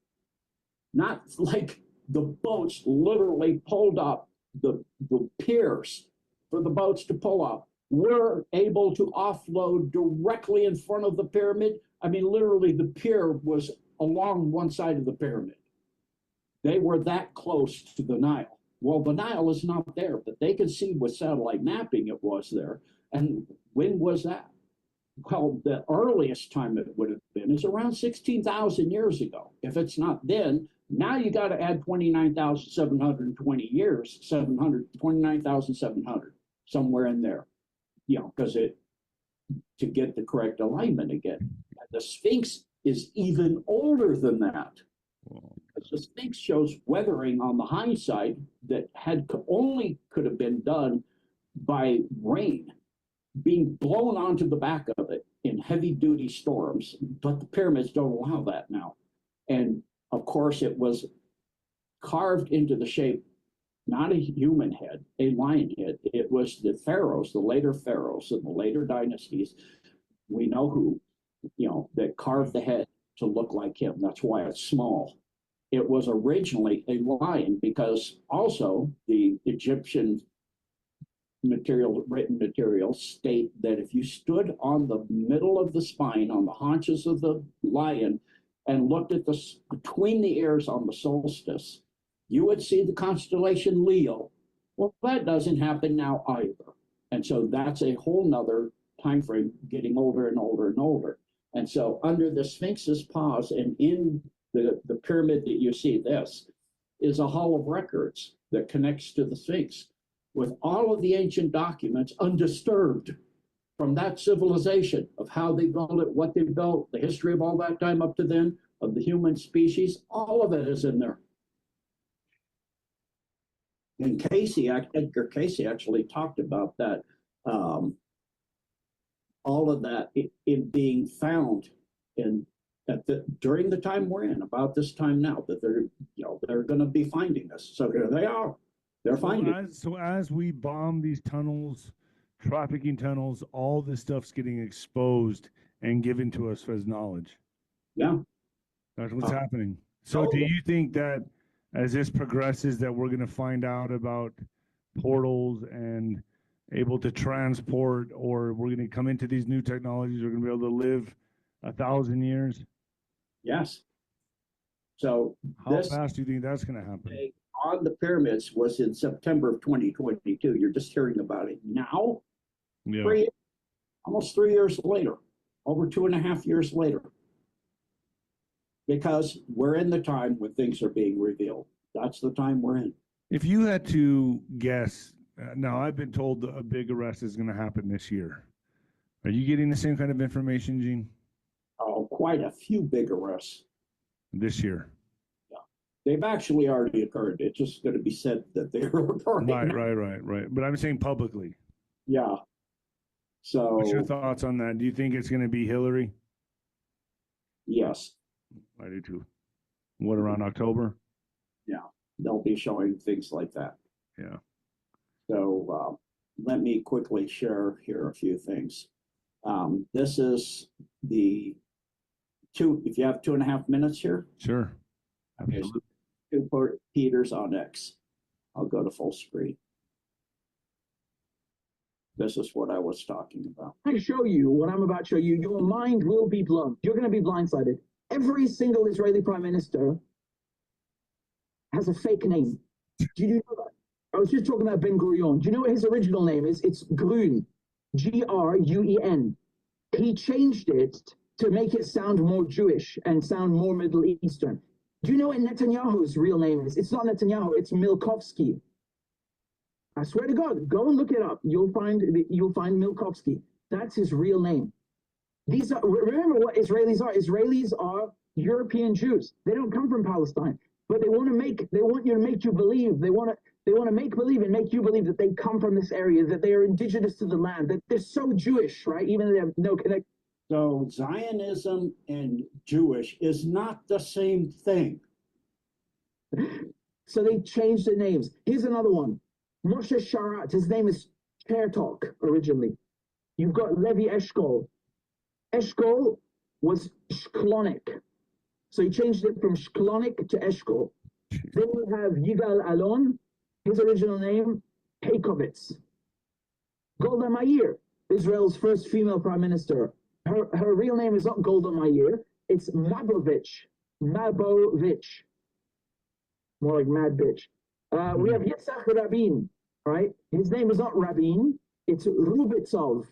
not like the boats literally pulled up the piers for the boats to pull up. Were able to offload directly in front of the pyramid. I mean, literally, the pier was along one side of the pyramid. They were that close to the Nile. Well, the Nile is not there, but they can see with satellite mapping it was there. And when was that? Well, the earliest time it would have been is around 16,000 years ago. If it's not then, now you got to add 29,720 years, 29,700, somewhere in there, because to get the correct alignment again. And the Sphinx is even older than that. Because the Sphinx shows weathering on the hindsight that could have been done by rain being blown onto the back of it in heavy duty storms, but the pyramids don't allow that now. And of course, it was carved into the shape, not a human head, a lion head. It was the pharaohs, the later pharaohs in the later dynasties. We know who, that carved the head to look like him. That's why it's small. It was originally a lion because also the Egyptian written materials state that if you stood on the middle of the spine, on the haunches of the lion, and looked at between the ears on the solstice, you would see the constellation Leo. Well, that doesn't happen now either. And so that's a whole nother time frame getting older and older and older. And so under the Sphinx's paws and in the pyramid that you see, this is a hall of records that connects to the Sphinx with all of the ancient documents undisturbed from that civilization of how they built it, what they built, the history of all that time up to then, of the human species. All of it is in there. And Edgar Casey actually talked about that, all of that in being found during the time we're in, about this time now, that they're going to be finding us. So here they are. They're finding. So as we bomb these tunnels, trafficking tunnels, all this stuff's getting exposed and given to us as knowledge. Yeah. That's what's happening. So do you think that as this progresses that we're going to find out about portals and able to transport, or we're going to come into these new technologies, we're going to be able to live 1,000 years? Yes. So how fast do you think that's going to happen? On the pyramids was in September of 2022. You're just hearing about it now. Yeah. Almost 3 years later, over 2.5 years later. Because we're in the time when things are being revealed. That's the time we're in. If you had to guess, now I've been told a big arrest is going to happen this year. Are you getting the same kind of information, Gene? Oh, quite a few big arrests. This year? Yeah. They've actually already occurred. It's just going to be said that they were occurring. Right. But I'm saying publicly. Yeah. So. What's your thoughts on that? Do you think it's going to be Hillary? Yes. I do too. What, around October? Yeah, they'll be showing things like that. Yeah. So let me quickly share here a few things. This is if you have 2.5 minutes here. Sure. Absolutely. 2 Peters on X. I'll go to full screen. This is what I was talking about. I show you what I'm about to show you. Your mind will be blown. You're going to be blindsided. Every single Israeli prime minister has a fake name. Do you know that? I was just talking about Ben Gurion. Do you know what his original name is? It's Gruen, Gruen. He changed it to make it sound more Jewish and sound more Middle Eastern. Do you know what Netanyahu's real name is? It's not Netanyahu, it's Milkovsky. I swear to God, go and look it up. You'll find Milkovsky. That's his real name. Remember what Israelis are. Israelis are European Jews. They don't come from Palestine, but they want you to make you believe. They want to make believe and make you believe that they come from this area, that they are indigenous to the land, that they're so Jewish, right? Even though they have no connection. So Zionism and Jewish is not the same thing. So they changed the names. Here's another one. Moshe Sharat. His name is Chertok originally. You've got Levi Eshkol. Eshkol was Shklonik. So he changed it from Shklonik to Eshkol. Then we have Yigal Alon. His original name, Heikovitz. Golda Meir, Israel's first female prime minister. Her real name is not Golda Meir. It's Mabovich. More like mad bitch. We have Yitzhak Rabin, right? His name is not Rabin, it's Rubitsov.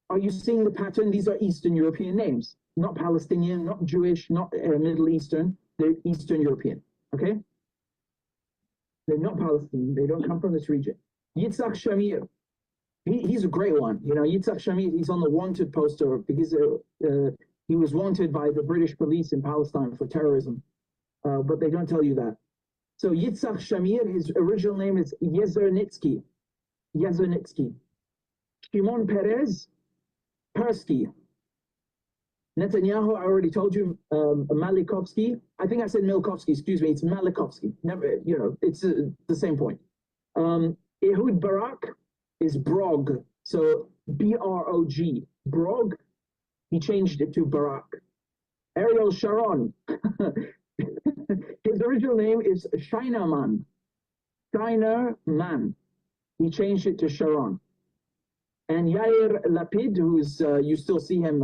Are you seeing the pattern? These are Eastern European names, not Palestinian, not Jewish, not Middle Eastern. They're Eastern European, okay? They're not Palestinian. They don't come from this region. Yitzhak Shamir, he's a great one. You know, Yitzhak Shamir, he's on the wanted poster because he was wanted by the British police in Palestine for terrorism, but they don't tell you that. So Yitzhak Shamir, his original name is Yezernitsky. Shimon Peres, Persky. Netanyahu, I already told you, Malikovsky. I think I said Milkovsky, excuse me, it's Malikovsky. Never, you know, it's the same point. Ehud Barak is Brog, so B-R-O-G. Brog, he changed it to Barak. Ariel Sharon, his original name is Shinerman. Shinerman. He changed it to Sharon. And Yair Lapid, who's you still see him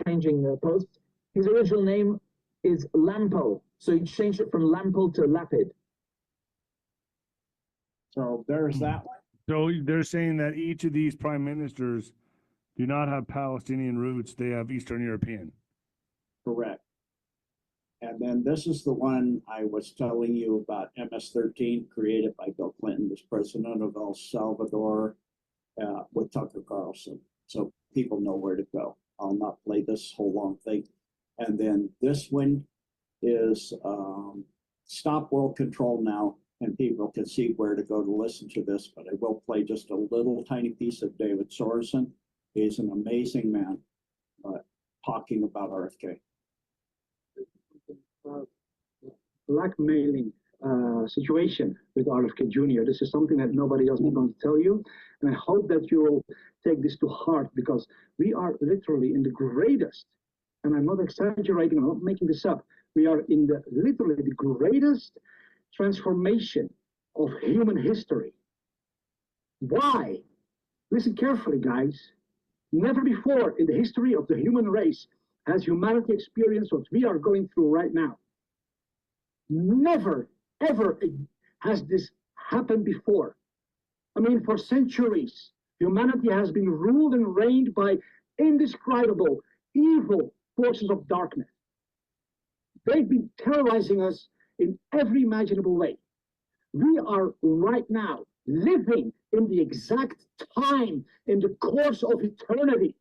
changing posts. His original name is Lampo, so he changed it from Lampo to Lapid. So there's that one. So they're saying that each of these prime ministers do not have Palestinian roots; they have Eastern European. Correct. And then this is the one I was telling you about, MS-13, created by Bill Clinton, as president of El Salvador, with Tucker Carlson. So people know where to go. I'll not play this whole long thing. And then this one is Stop World Control Now, and people can see where to go to listen to this, but I will play just a little tiny piece of David Sorensen. He's an amazing man, talking about RFK. Blackmailing situation with RFK Jr. This is something that nobody else is going to tell you. And I hope that you will take this to heart, because we are literally in the greatest, and I'm not exaggerating, I'm not making this up, we are in the literally the greatest transformation of human history. Why? Listen carefully, guys. Never before in the history of the human race has humanity experienced what we are going through right now. Never, ever has this happened before. I mean, for centuries, humanity has been ruled and reigned by indescribable, evil forces of darkness. They've been terrorizing us in every imaginable way. We are right now living in the exact time in the course of eternity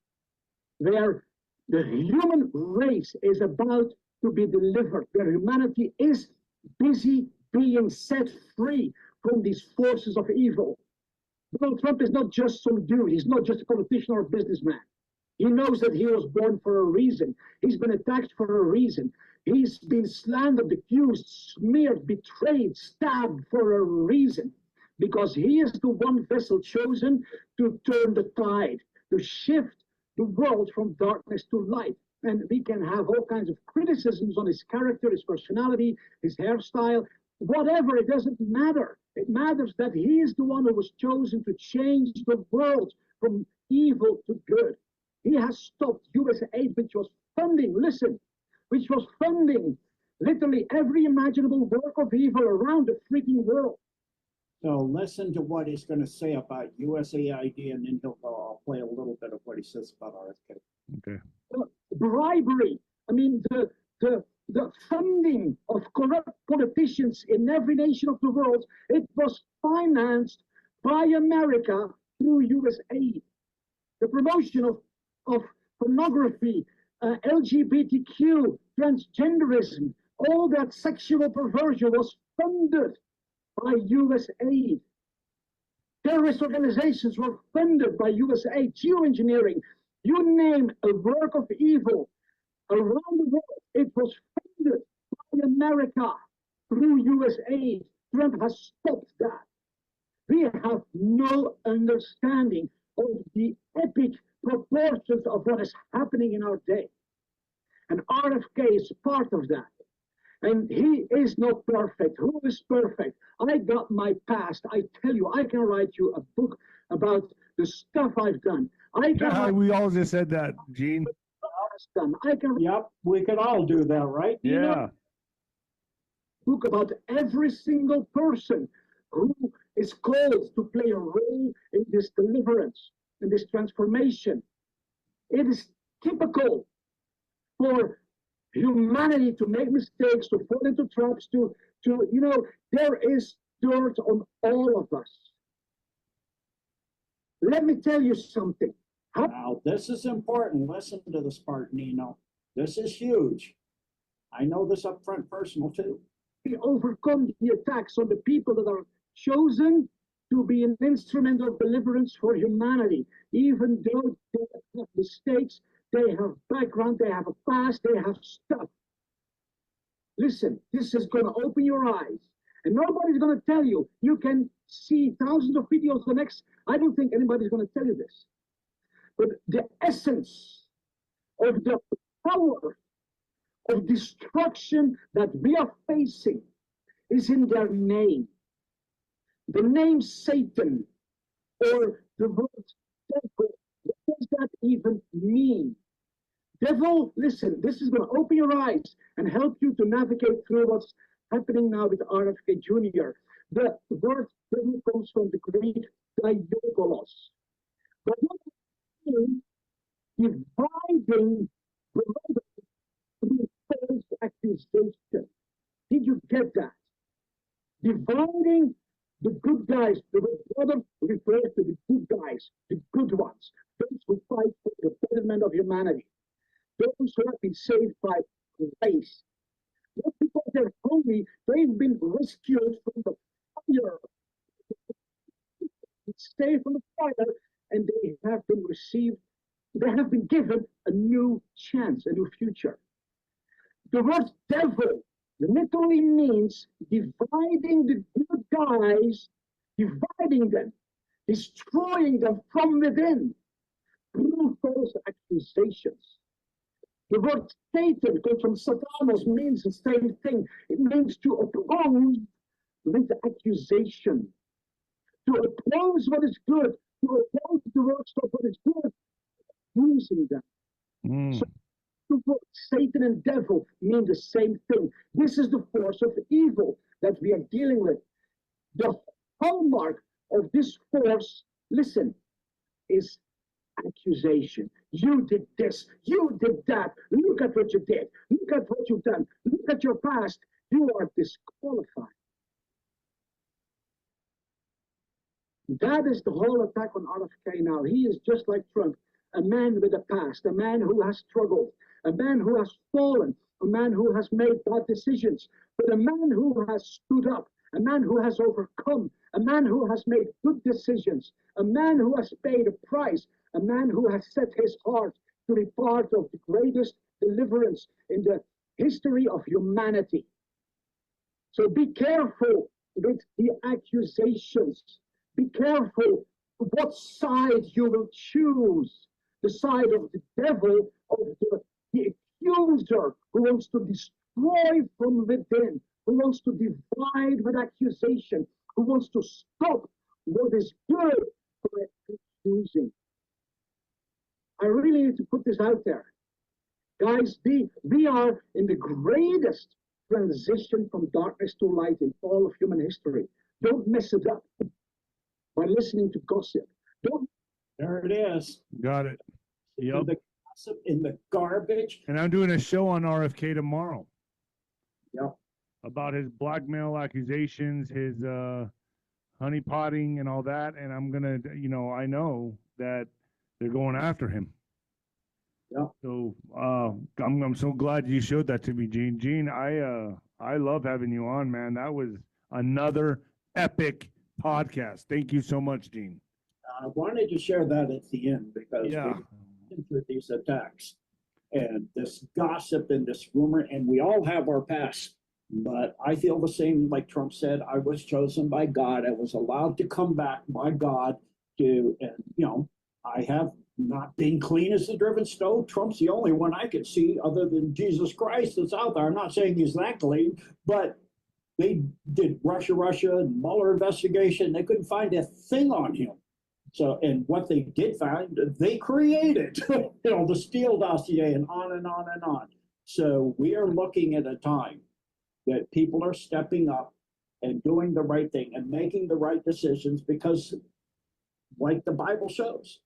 where the human race is about to be delivered, where humanity is busy being set free from these forces of evil. Donald Trump is not just some dude. He's not just a politician or a businessman. He knows that he was born for a reason. He's been attacked for a reason. He's been slandered, accused, smeared, betrayed, stabbed for a reason. Because he is the one vessel chosen to turn the tide, to shift the world from darkness to light. And we can have all kinds of criticisms on his character, his personality, his hairstyle, whatever, it doesn't matter. It matters that he is the one who was chosen to change the world from evil to good. He has stopped US aid, which was funding, listen, which was funding literally every imaginable work of evil around the freaking world. So listen to what he's going to say about USAID, and then I'll play a little bit of what he says about RFK. Okay. Bribery. I mean, the funding of corrupt politicians in every nation of the world, it was financed by America through US aid. The promotion of pornography, LGBTQ, transgenderism, all that sexual perversion was funded by US aid. Terrorist organizations were funded by US aid. Geoengineering, you name a work of evil around the world, it was funded by America through US aid. Trump has stopped that. We have no understanding of the epic proportions of what is happening in our day. And RFK is part of that. And he is not perfect. Who is perfect? I got my past. I tell you, I can write you a book about the stuff I've done. We all just said that, Gene. Done. I can. Yep, we could all do that, right? Yeah. book about every single person who is called to play a role in this deliverance, in this transformation. It is typical for humanity to make mistakes, to fall into traps, there is dirt on all of us. Let me tell you something. Now, this is important. Listen to this part, Nino. This is huge. I know this up front personal too. We overcome the attacks on the people that are chosen to be an instrument of deliverance for humanity, even though they have mistakes, they have background, they have a past, they have stuff. Listen, this is going to open your eyes, and nobody's going to tell you. You can see thousands of videos the next. I don't think anybody's going to tell you this. But the essence of the power of destruction that we are facing is in their name. The name Satan, or the word devil, what does that even mean? Devil, listen, this is going to open your eyes and help you to navigate through what's happening now with RFK Jr. The word devil comes from the Greek diabolos. But what means dividing the road through false accusation. Did you get that? Dividing the good guys, the brother refers to the good guys, the good ones, those who fight for the betterment of humanity, those who have been saved by grace. Not because they're holy, they've been rescued from the fire, saved from the fire, and they have been given a new chance, a new future. The word devil literally means dividing the good guys, dividing them, destroying them from within through false accusations. The word Satan comes from Satanos, means the same thing. It means to oppose with accusation, to oppose what is good, to oppose the works of what is good, using them. So Satan and devil mean the same thing. This is the force of evil that we are dealing with. The hallmark of this force, listen, is accusation. You did this, you did that, look at what you did, look at what you've done, look at your past, you are disqualified. That is the whole attack on RFK now. He is just like Trump, a man with a past, a man who has struggled, a man who has fallen, a man who has made bad decisions, but a man who has stood up, a man who has overcome, a man who has made good decisions, a man who has paid a price, a man who has set his heart to be part of the greatest deliverance in the history of humanity. So be careful with the accusations. Be careful what side you will choose. The side of the devil, of the accuser who wants to destroy from within, who wants to divide with accusation, who wants to stop what is good by accusing. I really need to put this out there. Guys, we are in the greatest transition from darkness to light in all of human history. Don't mess it up by listening to gossip. There it is. Got it. Yep. The gossip in the garbage. And I'm doing a show on RFK tomorrow. Yep. About his blackmail accusations, his honeypotting and all that. And I'm going to, I know that they're going after him. Yeah. So I'm so glad you showed that to me, Gene. Gene, I love having you on, man. That was another epic podcast. Thank you so much, Gene. I wanted to share that at the end because Yeah. we've been through these attacks and this gossip and this rumor, and we all have our past. But I feel the same, like Trump said, I was chosen by God. I was allowed to come back by God and I have not been clean as the driven stove. Trump's the only one I could see other than Jesus Christ that's out there. I'm not saying he's that clean, but they did Russia and Mueller investigation. They couldn't find a thing on him. So, and what they did find, they created, the Steele dossier and on and on and on. So we are looking at a time that people are stepping up and doing the right thing and making the right decisions because, like the Bible shows,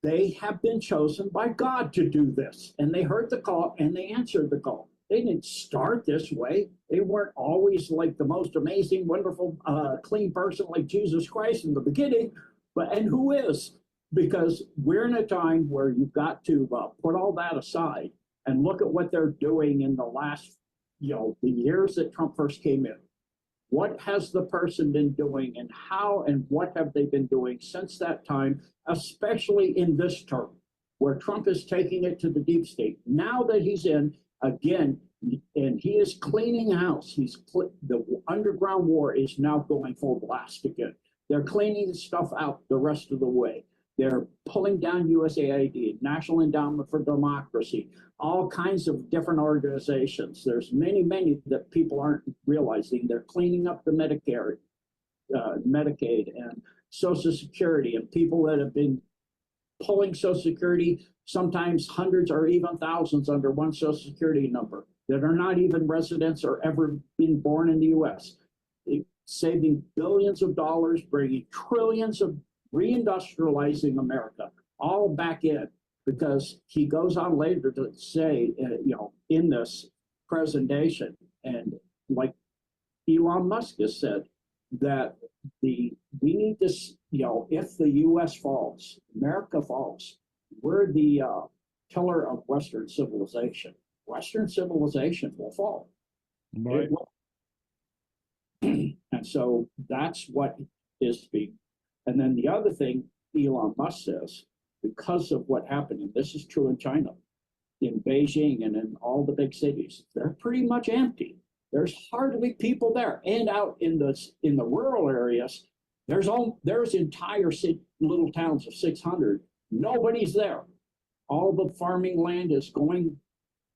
they have been chosen by God to do this. And they heard the call and they answered the call. They didn't start this way. They weren't always like the most amazing, wonderful, clean person like Jesus Christ in the beginning. And who is? Because we're in a time where you've got to put all that aside and look at what they're doing in the last, the years that Trump first came in. What has the person been doing and how and what have they been doing since that time, especially in this term, where Trump is taking it to the deep state. Now that he's in, again, and he is cleaning house. The underground war is now going full blast again. They're cleaning the stuff out the rest of the way. They're pulling down USAID, National Endowment for Democracy, all kinds of different organizations. There's many that people aren't realizing. They're cleaning up the Medicare, Medicaid, and Social Security, and people that have been pulling Social Security, sometimes hundreds or even thousands under one Social Security number that are not even residents or ever been born in the U.S. Saving billions of dollars, bringing trillions of reindustrializing America, all back in, because he goes on later to say, in this presentation, and like Elon Musk has said, that we need this, if the U.S. falls, America falls, we're the pillar of Western civilization. Western civilization will fall. Right. And so that's what is being. And then the other thing Elon Musk says, because of what happened, and this is true in China, in Beijing and in all the big cities, they're pretty much empty. There's hardly people there. And out in the rural areas, there's entire little towns of 600. Nobody's there. All the farming land is going.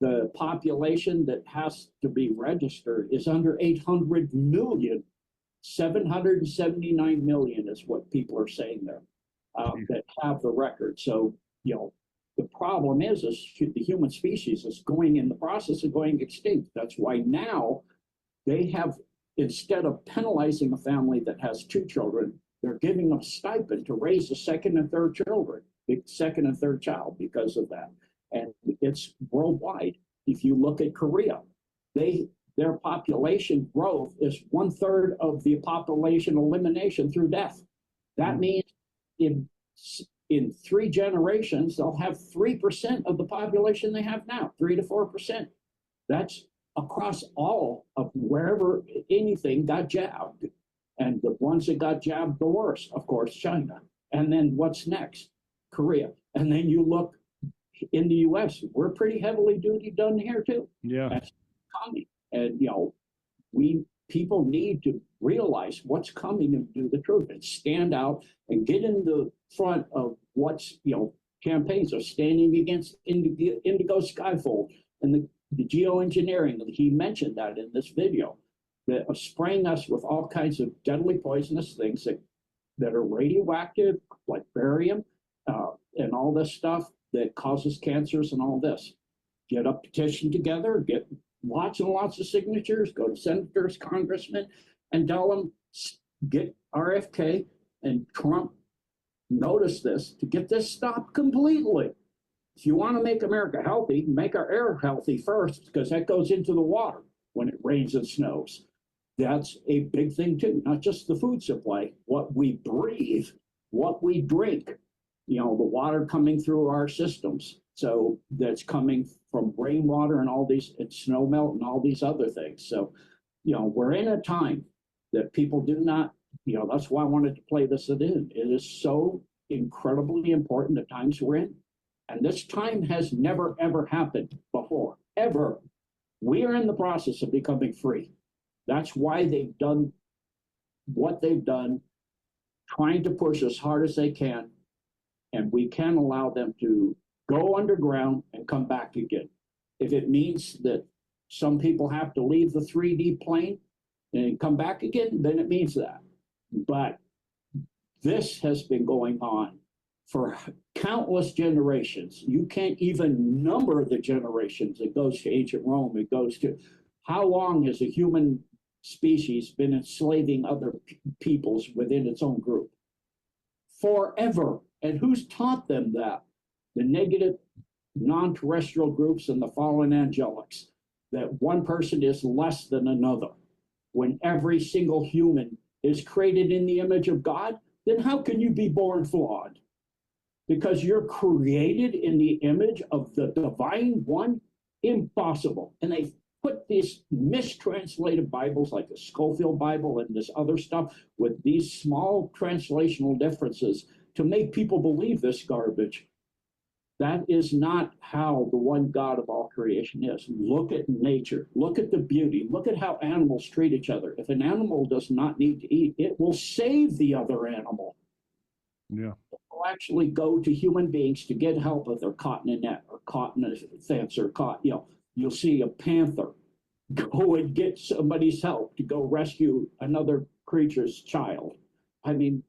The population that has to be registered is under 800 million. 779 million is what people are saying there that have the record. So, the problem is the human species is going in the process of going extinct. That's why now they have, instead of penalizing a family that has 2 children, they're giving them a stipend to raise a second and third child because of that. And it's worldwide. If you look at Korea, their population growth is 1/3 of the population elimination through death. That means in 3 generations, they'll have 3% of the population they have now, 3 to 4%. That's across all of wherever anything got jabbed. And the ones that got jabbed the worst, of course, China. And then what's next? Korea. And then you look in the US, we're pretty heavily duty done here too. Yeah. That's coming. And, people need to realize what's coming and do the truth and stand out and get in the front of what's, campaigns are standing against Indigo Skyfold and the geoengineering. He mentioned that in this video, that are spraying us with all kinds of deadly poisonous things that are radioactive, like barium, and all this stuff that causes cancers and all this. Get a petition together, get lots and lots of signatures, go to senators, congressmen, and tell them, get RFK and Trump, notice this, to get this stopped completely. If you want to make America healthy, make our air healthy first, because that goes into the water when it rains and snows. That's a big thing too, not just the food supply, what we breathe, what we drink, the water coming through our systems. So that's coming from rainwater and all these, and snow melt and all these other things. So, we're in a time that people do not, that's why I wanted to play this in. It is so incredibly important the times we're in. And this time has never, ever happened before, ever. We are in the process of becoming free. That's why they've done what they've done, trying to push as hard as they can. And we can't allow them to go underground and come back again. If it means that some people have to leave the 3D plane and come back again, then it means that. But this has been going on for countless generations. You can't even number the generations. It goes to ancient Rome. It goes to How long has a human species been enslaving other peoples within its own group? Forever. And who's taught them that? The negative non-terrestrial groups and the fallen angelics, that one person is less than another. When every single human is created in the image of God, then how can you be born flawed? Because you're created in the image of the divine one? Impossible. And they put these mistranslated Bibles like the Schofield Bible and this other stuff with these small translational differences to make people believe this garbage. That is not how the one God of all creation is. Look at nature. Look at the beauty. Look at how animals treat each other. If an animal does not need to eat, it will save the other animal. Yeah. It will actually go to human beings to get help if they're caught in a net or caught in a fence or caught, you'll see a panther go and get somebody's help to go rescue another creature's child. I mean,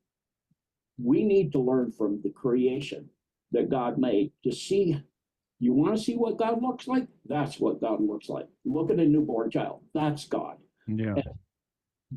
we need to learn from the creation that God made to see. You want to see what God looks like? That's what God looks like. Look at a newborn child. That's God. Yeah. And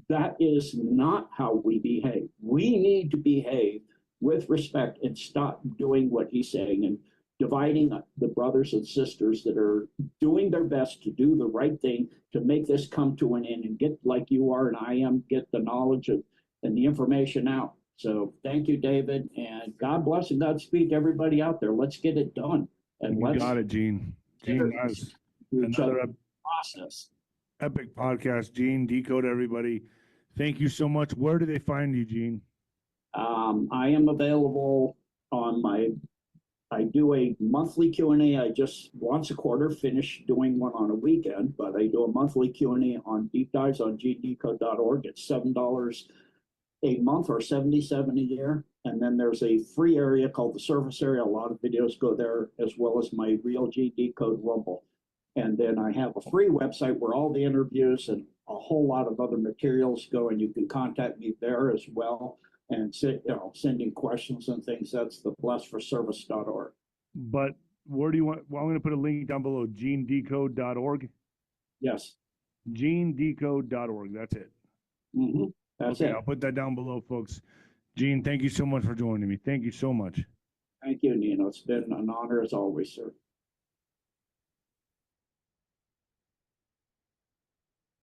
that is not how we behave. We need to behave with respect and stop doing what he's saying and dividing the brothers and sisters that are doing their best to do the right thing to make this come to an end and get, like you are and I am, get the knowledge of and the information out. So thank you, David, and God bless and Godspeed to everybody out there. Let's get it done. And You let's got it, Gene. Gene, that's another process. epic podcast. Gene, DeCode everybody. Thank you so much. Where do they find you, Gene? I am available on I do a monthly Q&A. I just once a quarter finish doing one on a weekend, but I do a monthly Q&A on deep dives on gendecode.org. It's $7 a month or $77 a year. And then there's a free area called the service area. A lot of videos go there, as well as my real GDecode Rumble. And then I have a free website where all the interviews and a whole lot of other materials go, and you can contact me there as well and sending questions and things. That's the blessforservice.org. But where do you want? Well, I'm going to put a link down below, gendecode.org. Yes. Gendecode.org. That's it. Mm-hmm. That's okay, it. I'll put that down below, folks. Gene, thank you so much for joining me. Thank you so much. Thank you, Nino. It's been an honor as always, sir.